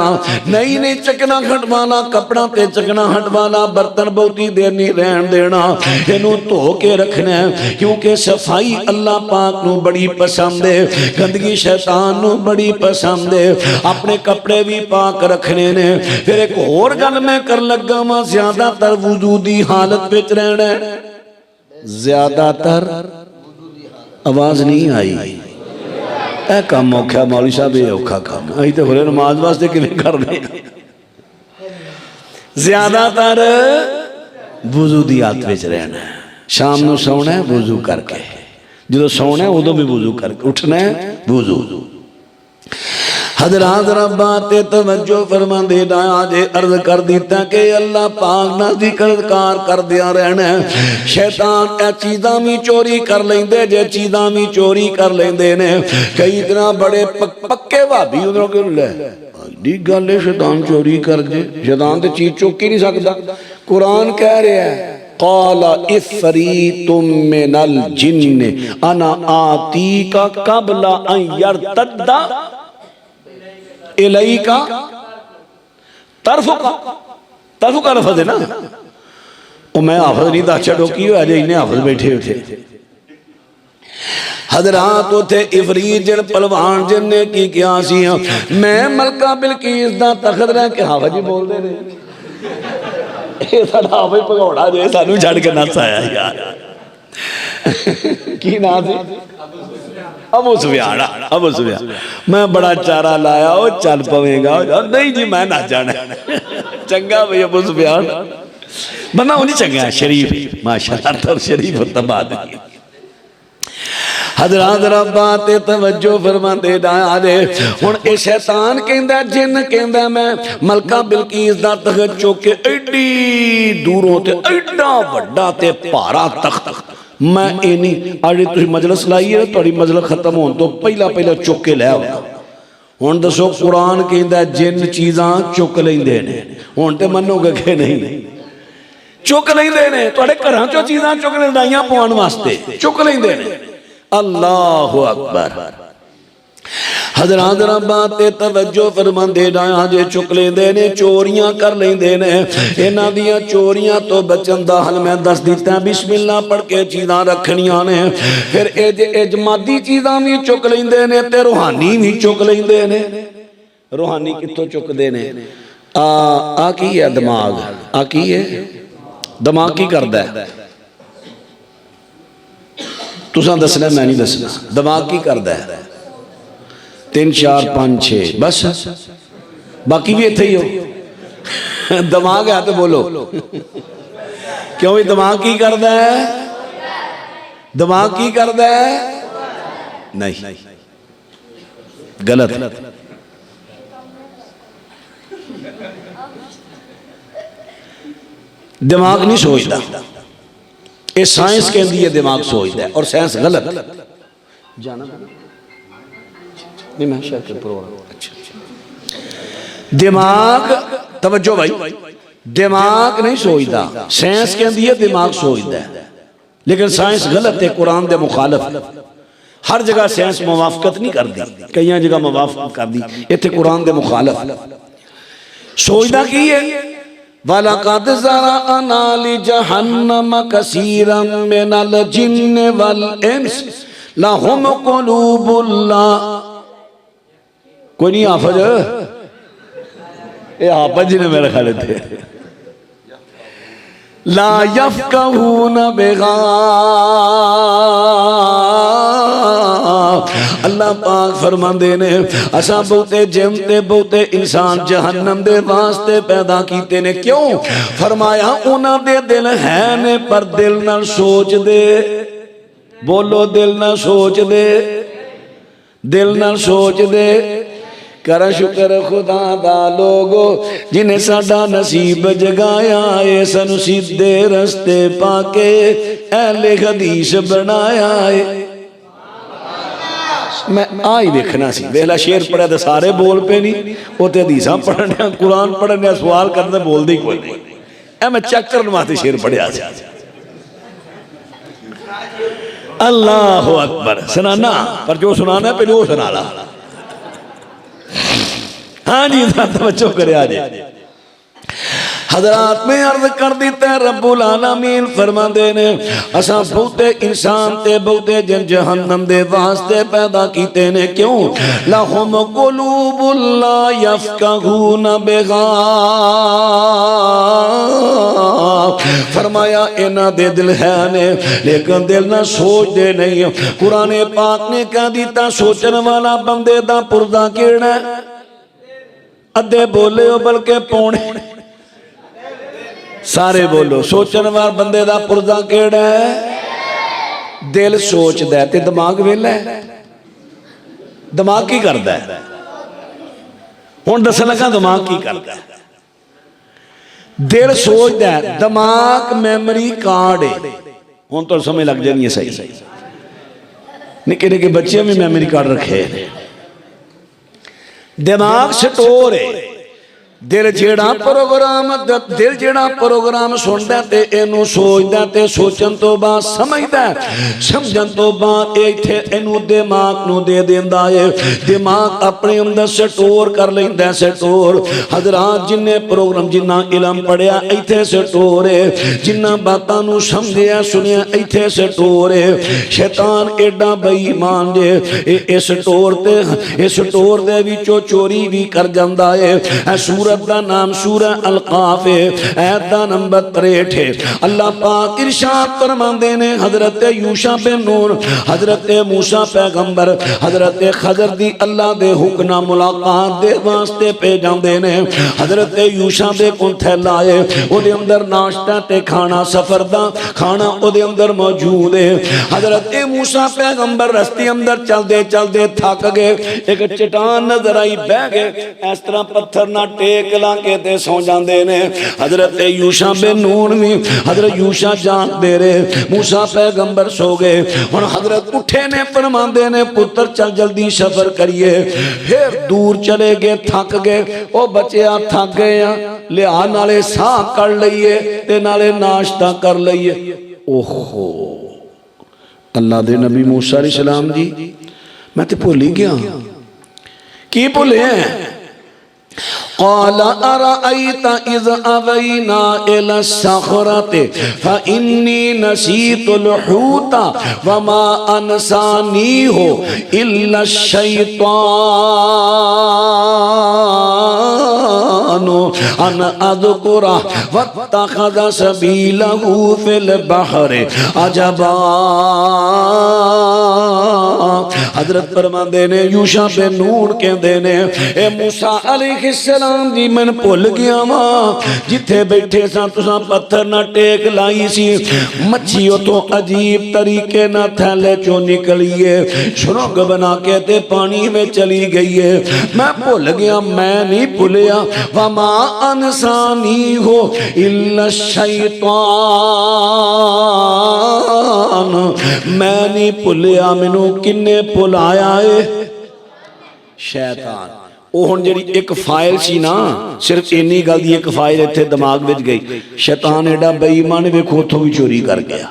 नहीं चकना हटवाना कपड़ा ते चकना हटवाना बर्तन बहुती देर नहीं रहन देना, इनू धो के रखना है, क्योंकि सफाई अल्लाह पाक नू बड़ी पसंद है, गंदगी शैतान नू बड़ी पसंद है। अपने कपड़े भी पाक रखने ने। फिर एक होर गल मैं कर लगा वा, ज्यादातर वुजू दी हालत विच रहना। ज्यादातर आवाज नहीं आई, ए काम औखा मौलवी साहब, ये औखा काम अं तो होरे नमाज वास्ते किवें करने। ज्यादातर वुजू दी हालत विच रहना है। शाम नूं सौना है वुजू करके, जो सौना है उदों भी वुजू करके, उठना है वुजू। हज़रात रब्बात तवज्जो फरमांदे ना जे अर्ज कर दिता कि अल्लाह पाक ना जिक्र कर दिया रहना। शैतान ए चीज़ां भी चोरी कर लेंदे जे, चीज़ां भी चोरी कर लेंदे ने। कई तरह बड़े पक्के भाभी उधरों क्यों ले दी गल है, शैतान चोरी कर दे, शैतान तो चीज चुक ही नहीं सकता। कुरान कह रहा है क़ाला इफ़रीतुम मिनल जिन्न अना आतीका क़ब्ला अन यरतद्दा इलैका तरफुका लफ्ज़ है ना, वो मैं हाफिज नहीं दस छो की होया जे इन्हें हाफिज बैठे उठे। हज़रात उथे इफरीत जिन पहलवान जिन ने की किया सी, मैं मलका बिलकीस दा तखत रह के हाफिज जी बोलते ने, ये साडा हाफिज भगौड़ा जे सानू छड़ के नस आया यार। की नाम से अबू सुफियान। अबू सुफियान मैं बड़ा चारा लाया वो चल पवेगा, नहीं जी मैं ना जाना। चंगा भाई अबू सुफियान बंदा उन्हें चंगा शरीफ माशाअल्लाह, तो शरीफ तबाद हजरात रब्बा ते तवज्जो फरमाते आजे। हुण ए शैतान कहंदा, जिन कहंदा मैं मलका बिलकीस दा तख्त चुक के एडी दूरों ते एडा वड्डा ते भारा तख्त मैं ये नहीं अजे तुसीं मजलिस लाई है, तुहाडी मजलिस खत्म होने तो पहला पहला चुक के लै आओ। हुण दसो कुरान कहंदा जिन चीज़ां चुक लैंदे ने, हुण ते मनोगे कि नहीं चुक लैंदे ने, तुहाडे घरां चों चीज़ां चुक लड़ाइयां पवाउण वास्ते चुक लैंदे ने। अल्लाहु अकबर। हजरात रब्बा ते तवज्जो फरमांदे जे चुक लेंदे ने, चोरियां कर लेंदे ने। इन्हां दियां चोरियां तो बचन दा हल मैं दस दिता, बिस्मिल्लाह पढ़ के चीज़ां रखनियां ने। फिर इजमादी चीज़ां भी चुक लेंदे ने ते रूहानी भी चुक लेंदे ने। रूहानी कित्थों चुकदे ने? आ की है दिमाग, आ की है दिमाग की करदा है? तुसां दसना, मैं नहीं दसना। दिमाग की करदा है? 3 4 5 6 बस, बाकी भी इत्थे ही हो। दिमाग है तो बोलो क्यों भी दिमाग की करदा है? दिमाग की करदा है? नहीं, गलत। दिमाग नहीं सोचता, ये साइंस कहती है दिमाग सोचता है, और साइंस गलत। जाना नहीं मैं अच्छा दिमाग, तवज्जो भाई, दिमाग नहीं सोचता, साइंस कहती है दिमाग सोचता है, लेकिन साइंस गलत है, कुरान दे मुखालफ। हर जगह साइंस मुवाफकत नहीं करती, कई जगह मुवाफकत कर दी, इत्थे कुरान दे मुखालफ। सोचता की है? वलक़द ज़रअना लिजहन्नम कसीरन मिनल जिन्न वल इंस लहुम क़ुलूबुन ला, कोई नहीं हाफिज, ये हाफिज जी ने मेरे ख्याल थे, ला यफ़क़हून बिहा। अल्लाह पाक फरमांदे ने असा बहुते जिन ते बहुते इंसान जहन्नम दे वास्ते पैदा कीते ने। क्यों? फरमाया उन्हां दे दिल है ने पर दिल ना सोच दे। बोलो दिल ना सोच दे, दिल ना सोच दे। कर शुक्र खुदा दा लोगो जिन्हें साडा नसीब जगाया है, सानू सीधे रस्ते पाके अहले हदीस बनाया है। मैं आ ही देखना सी, वेला शेर पढ़िया तो सारे बोल पे नहीं, वो तो हदीसा पढ़ने कुरान पढ़ने सवाल करते बोलते ही कोई नहीं। ए मैं चेक करने वास्ते शेर पढ़िया। अल्लाह अकबर सुनाना, पर जो सुनाना पहले वो सुना ला। हाँ जी बच्चों करे आज हजरात में अर्ज कर दिता है, रब्बुल आलमीन फरमाते ने असा बहुते इंसान ते बहुते जिन जहन्नम दे वास्ते पैदा कीते ने। क्यों? लहुम क़ुलूबुन ला यफ़क़हून बिहा। फरमाया इन्हां दे दिल है ने लेकिन दिल ना सोचते नहीं। कुरान पाक ने कह दिता सोचन वाला बंदे दा पुरदा केड़ा? अद्धे बोले हो बल्कि पौने सारे बोलो। सोचन वाला बंदे दा पुरजा केड़ा है? दिल सोचदा है ते दिमाग वेला है। दिमाग की करदा है? हुण दसन लगा दिमाग की करदा है। दिल सोचदा है, दिमाग मेमोरी कार्ड है। हुण तो समझ लग जानी है सही। निक्के निक्के बच्चे भी मेमोरी कार्ड रखे हैं। दिमाग स्टोर है। दिल जेड़ा प्रोग्राम सुनता ते इनू सोचता ते सोचन तो बाद समझदा, समझन तो बाद इनू दिमाग नू दे देंदा है। दिमाग अपने अंदर स्टोर कर लेंदा स्टोर। हजरात जिन्ने प्रोग्राम जिन्ना इलम पढ़िया इत्थे स्टोर है, जिन्ना बातां नू समझिया सुनिया इत्थे स्टोर है। शैतान एडा बेईमान जे इस स्टोर दे विचों चोरी भी कर जांदा है। सूरत का नाम सूरह अल-काफ है, आयत दा नंबर 63 है। अल्लाह पाक इरशाद फरमाते ने हजरत यूशा बिन नून, हजरत मूसा पैगंबर, हजरत खजर दी अल्लाह दे हुक्म नाल मुलाकात दे वास्ते भेजांदे ने। हजरत यूशा दे कोल थैला आए, ओदे अंदर नाश्ता ते खाना, सफर दा खाना ओदे अंदर मौजूद है। हजरत मूसा पैगंबर रस्ते अंदर चलदे चलदे थक गए, एक चट्टान नजर आई, बह गए, इस तरह पत्थर ना टेक ला के ते सौ जाते ने। हजरत यूशा बिन नून भी हजरत यूशा जान दे रहे, मूसा पैगंबर सो गए। हुण हजरत उठे ने, फरमांदे ने पुत्र चल जल्दी सफर करिए। फिर दूर चले गए, थक गए, ओ बच्चिया थक गए आ, लिया नाले साह कर लईए ते नाले नाश्ता कर लईए। ओहो अल्लाह दे नबी मूसा अलैहिस्सलाम जी, मैं तो भुल ही गया, की भुले हैं? क़ाला अरअयता इज़ अवैना इला सख़रति फ़इन्नी नसीतुल हूता वमा अनसानीहु इल्ला शैतानु अन अज़कुरा वत्तख़ज़ सबीलहु फ़िल बहरि अजबा। हज़रत फरमांदे ने यूशा बिन नून कहंदे ने, ए मूसा अलैहिस्सलाम जी मैं भुल गया वा, जिथे बैठे सा तुसां पत्थर ना टेक लाई सी, मच्छी उतों अजीब तरीके ना थैले चो निकली है, सुरंग बना के ते पानी में चली गई है। मैं भुल गया, मैं नहीं भुलिया। वमा अनसानी हो इल्ला शैतान, मैं नहीं भुलिया, मैनू किन्ने भुलाया है? शैतान। ਉਹ ਹੁਣ ਜਿਹੜੀ ਇੱਕ ਫਾਈਲ ਸੀ ਨਾ, ਸਿਰਫ ਇੰਨੀ ਗੱਲ ਦੀ ਇੱਕ ਫਾਈਲ ਇੱਥੇ ਦਿਮਾਗ ਵਿੱਚ ਗਈ, ਸ਼ੈਤਾਨ ਐਡਾ ਬੇਈਮਾਨ ਵੇਖੋ ਉੱਥੋਂ ਵੀ ਚੋਰੀ ਕਰ ਗਿਆ,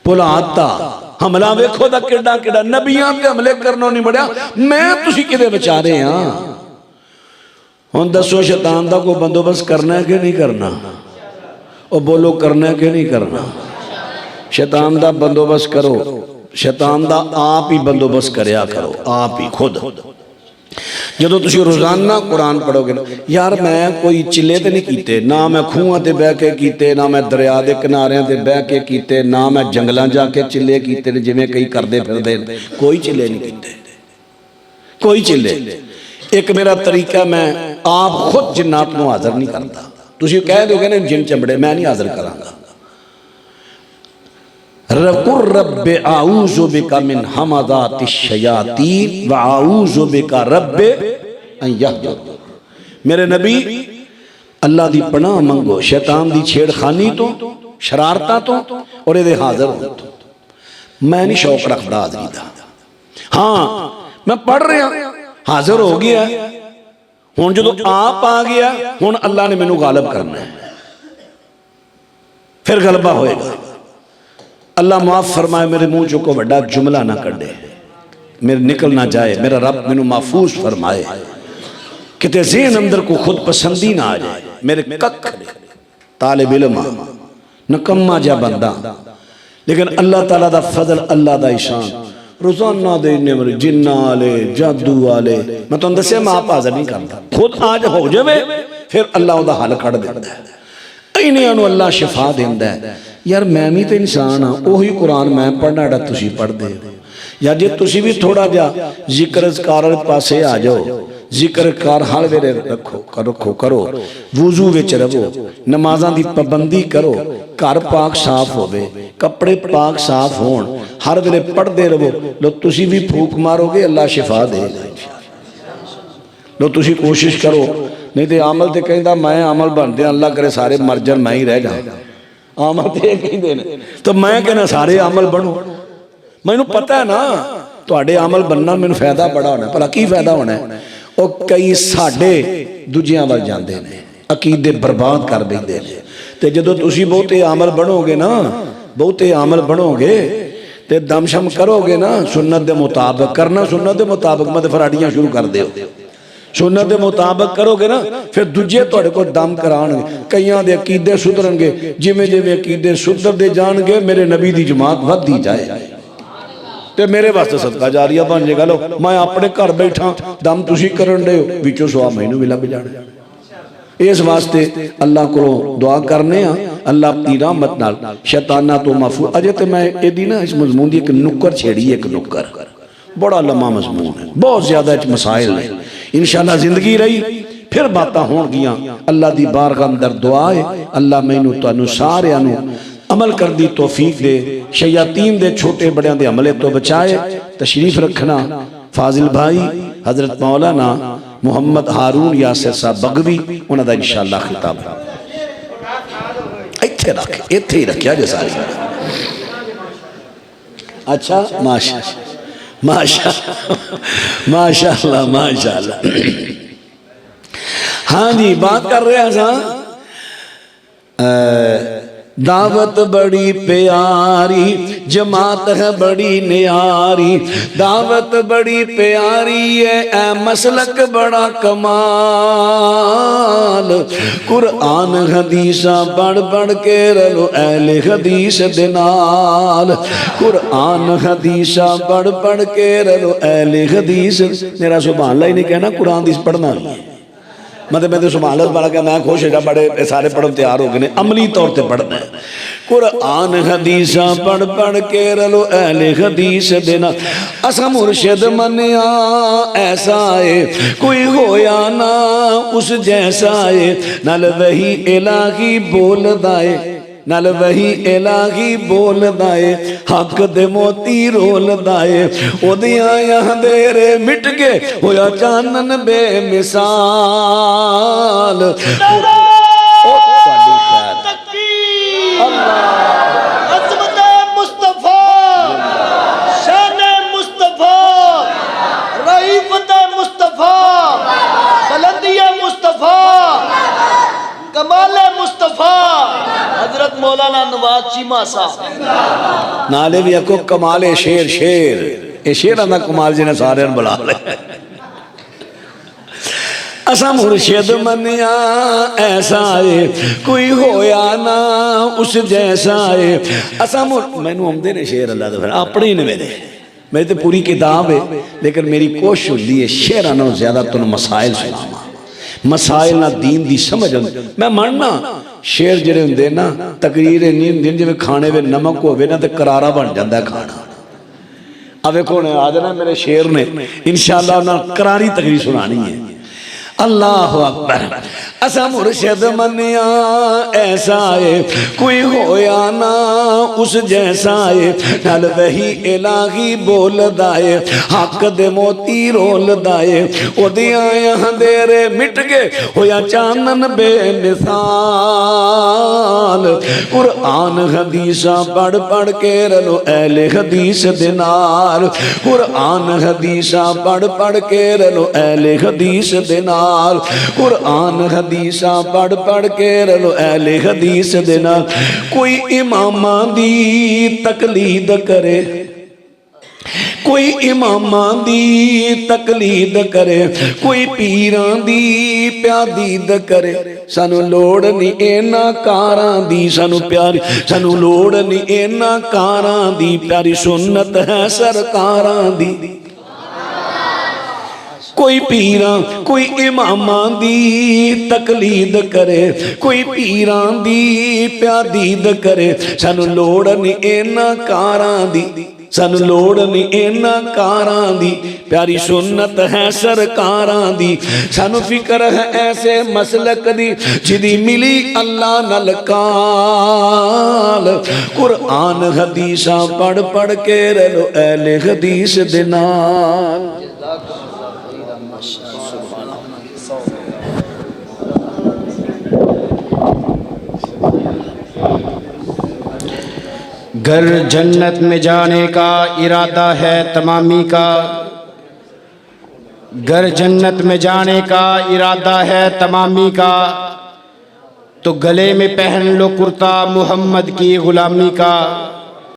ਭੁਲਾਤਾ। ਹਮਲਾ ਵੇਖੋ ਦਾ ਕਿੱਡਾ ਕਿੱਡਾ, ਨਬੀਆਂ ਤੇ ਹਮਲੇ ਕਰਨੋਂ ਨਹੀਂ ਬੜਿਆ, ਮੈਂ ਤੁਸੀਂ ਕਿਹਦੇ ਵਿਚਾਰੇ ਆ। ਹੁਣ ਦੱਸੋ ਸ਼ੈਤਾਨ ਦਾ ਕੋਈ ਬੰਦੋਬਸਤ ਕਰਨਾ ਕਿ ਨਹੀਂ ਕਰਨਾ? ਉਹ ਬੋਲੋ ਕਰਨਾ ਕਿ ਨਹੀਂ ਕਰਨਾ? ਸ਼ੈਤਾਨ ਦਾ ਬੰਦੋਬਸਤ ਕਰੋ, ਸ਼ੈਤਾਨ ਦਾ ਆਪ ਹੀ ਬੰਦੋਬਸਤ ਕਰਿਆ ਕਰੋ, ਆਪ ਹੀ ਖੁਦ। ਜਦੋਂ ਤੁਸੀਂ ਰੋਜ਼ਾਨਾ ਕੁਰਾਨ ਪੜੋਗੇ ਨਾ, ਯਾਰ ਮੈਂ ਕੋਈ ਚਿੱਲੇ ਤੇ ਨਹੀਂ ਕੀਤੇ, ਨਾ ਮੈਂ ਖੂਹਾਂ ਤੇ ਬਹਿ ਕੇ ਕੀਤੇ, ਨਾ ਮੈਂ ਦਰਿਆ ਦੇ ਕਿਨਾਰਿਆਂ ਤੇ ਬਹਿ ਕੇ ਕੀਤੇ, ਨਾ ਮੈਂ ਜੰਗਲਾਂ ਜਾ ਕੇ ਚਿੱਲੇ ਕੀਤੇ ਨੇ ਜਿਵੇਂ ਕਈ ਕਰਦੇ ਫਿਰਦੇ ਨੇ, ਕੋਈ ਚਿੱਲੇ ਨਹੀਂ ਕੀਤੇ, ਕੋਈ ਚਿੱਲੇ। ਇੱਕ ਮੇਰਾ ਤਰੀਕਾ, ਮੈਂ ਆਪ ਖੁਦ ਜਿੰਨਾਤ ਨੂੰ ਹਾਜ਼ਰ ਨਹੀਂ ਕਰਦਾ। ਤੁਸੀਂ ਕਹਿ ਦਿਓਗੇ ਨਾ ਜਿੰਨ ਚੰਬੜੇ, ਮੈਂ ਨਹੀਂ ਹਾਜ਼ਰ ਕਰਾਂਗਾ। रकुर रब्बे आऊज़ु बिका मिन हमादातिश शयातीन व आऊज़ु बिका रब्बे अन यहदुर। मेरे नबी अल्लाह दी पनाह मंगो शैतान दी छेड़खानी तो, शरारतां तो और इहदे हाज़र होण तो। मैं नहीं शौक रखदा हाज़री दा, हाँ मैं पढ़ रहा हाज़र हो गया, हुण जदों आप आ गया, हुण अल्लाह ने मैनू गालिब करना है, फिर गलबा होएगा। अल्लाह माफ फरमाए, मेरे मुंह चो कोई बड़ा जुमला ना कढ़े, मेरे निकल ना जाए, मेरा रब मैनू महफूज फरमाए, किते ज़हन अंदर को खुद पसंदी ना आ जाए। मेरे कख तालिब इल्म नकम्मा जा बंदा, लेकिन अल्लाह ताला दा फजल, अल्लाह दा इहसान, रोजाना दे इन्ने मेरे जिन्ना वाले जादू वाले, मैं तुहानू दस्सिया मैं आप हाज़र नहीं करता, खुद आज हो जाए फिर अल्लाह उहदा हल कढ़ दिंदा है। इन्हां नूं अल्लाह शिफा दिंदा है। यार मैं भी तो इंसान हाँ, उही कुरान मैं पढ़ना जिहड़ा तुसीं पढ़दे हो, या जे तुसीं भी थोड़ा जिहा जिक्र अज़कार पासे आ जाओ, जिक्र कार हर वेले रखो करो, वुजू विच रहो, नमाज़ां दी पाबंदी करो, घर पाक साफ होवे, कपड़े पाक साफ होण, हर वेले पढ़दे रहो, लो तुसीं भी फूक मारोगे अल्लाह शिफा देगा। लो तुसीं कोशिश करो, नहीं तो अमल तो कहता मैं अमल बनते अल्लाह करे सारे मर जान, मैं ही रह जाऊँ, अमल तो ये कहते हैं, तो मैं कहना सारे अमल बनो। मैनू पता है ना तुहाडे अमल बनना मैनू फायदा बड़ा होना, भला की फायदा होना है? और कई साडे दूजियां वल जांदे ने, अकीदे बर्बाद कर बैठदे ने, ते जदों तुसीं बहुते अमल बनोगे ना, बहुते अमल बनोगे ते दमशम करोगे ना सुन्नत दे मुताबिक करना, सुन्नत दे मुताबिक मत फराडियां शुरू कर दिओ, सुन्नत दे मुताबिक करोगे ना, फिर दूजे तुहाडे कोल दम कराणगे, कईयां दे अकीदे सुधरनगे, जिवें जिवें अकीदे सुधरदे जाणगे मेरे नबी दी जमात वधदी जाए। ਤੇ ਮੇਰੇ ਵਾਸਤੇ ਸਦਕਾ ਜਾਰੀਆ ਬਣ ਜਾਏਗਾ। ਲੋ मैं अपने घर बैठा दम तुसी करन दे हो विचों सवा मैनू भी लग जाना। इस वास्ते अल्लाह को दुआ करने अल्लाह अपनी रहमत नाल शैताना तो महफूज। अजे तो मैं एदी ना इस मजमून की एक नुक्कर छेड़ी, एक नुक्कर बड़ा लम्मा मजमून है, बहुत ज्यादा मसाइल है। इंशाअल्लाह जिंदगी रही फिर बातां होणगियां। अल्लाह दी बारगाह अंदर दुआ है अल्लाह मैनू तुहानू सारियां नू अमल कर दी तौफीक दे, शयातीन दे छोटे बड़ियां दे हमले तो बचाए। तशरीफ रखना फाजिल भाई हजरत मौलाना मुहम्मद हारून यासिर साहब बगवी उन्हां दा इंशाअल्लाह खिताब इत्थे रख, इत्थे ही रखिया जे सारी। अच्छा माशा माशा माशाअल्लाह माशाअल्लाह। हाँ जी बात कर रहे हैं दावत बड़ी प्यारी जमात है बड़ी न्यारी, दावत बड़ी प्यारी है ए मसलक बड़ा कमाल। कुरान हदीसा पढ़ पढ़ के रलो अहले हदीस दे नाल, कुरान हदीसा पढ़ पढ़ के रलो अहले हदीस। मेरा सुभान अल्लाह ही नहीं कहना, कुरान हदीस पढ़ना नहीं है। मतलब मैं तो सुभान अल्लाह पढ़ के मैं खुश हो जा, बड़े सारे पढ़न तैयार हो गए, अमली तौर पर पढ़ना है। कुरान हदीसा पढ़ पढ़ के रलो अहले हदीस देना। असा मुर्शिद मनिया ऐसा है कोई होया ना उस जैसा है, नल वही इलाही बोलदा है, नल वही इलाही बोलदा है, हक दे मोती रोलदा है। ओदियां अंधेरे मिट के होया चानन बेमिसाल। हजरत मौलाना नवाज चीमा साहब नाले भी आखो कमाले शेर शेर, ये शेर का कमाल जिन्हें सारे बुला ले। असा मुर्शिद मनिया ऐसा है कोई होया ना उस जैसा है। असा मैनू आते ने शेर अल्लाह दे, अपने ही ने मेरी तो पूरी किताब है, लेकिन मेरी कोशिश होती है शेर ना ज्यादा तुम मसाइल सुनावा, मसाइल ना दीन दी समझ। मैं मानना शेर जिहड़े हुंदे ना तकरीर नहीं हुंदी, जिवें खाने में नमक होवे ना तो करारा बन जाता है खाना। अब वेखो ने आ जाना मेरे शेर ने इंशाअल्लाह ना करारी तकरीर सुनानी है। अल्लाह अकबर। असा मुर्शिद मनिया ऐसा है कोई होया ना उस जैसा है, नल वही इलाही बोलदा है, हक दे मोती रोलदा है। ओदियां अंधेरे मिट के होया चानन बेमिसाल। कुरान हदीसा पढ़ पढ़ के रलो अहले हदीस दे नाल, कुरान हदीसा पढ़ पढ़ के रलो अहले हदीस दे नाल, कुरान हदीसा पढ़ पढ़ के रलो अहले हदीस दे नाल। कोई इमामा दी तकलीद करे, कोई इमामा दी तकलीद करे, कोई पीरां दी प्यादीद करे। सानू लोड़ नहीं इन्हां कारां दी, सानू प्यारी सानू लोड़ नहीं इन्हां कारां दी, प्यारी सुन्नत है सरकारां दी। कोई पीरां कोई इमामा दी तकलीद करे, कोई पीरां दी प्यादीद करे। सानू लोड़ नहीं इन्हां कारां दी, सानू लोड़ नहीं इन्हां कारां दी, प्यारी सुन्नत है सरकारां दी। सानू फिक्र है ऐसे मसलक दी जिदी मिली अल्लाह नाल काल। कुरान हदीसा पढ़ पढ़ के रलो अहले हदीस दे नाल। घर जन्नत में जाने का इरादा है तमामी का, घर जन्नत में जाने का इरादा है तमामी का, तो गले में पहन लो कुर्ता मोहम्मद की गुलामी का।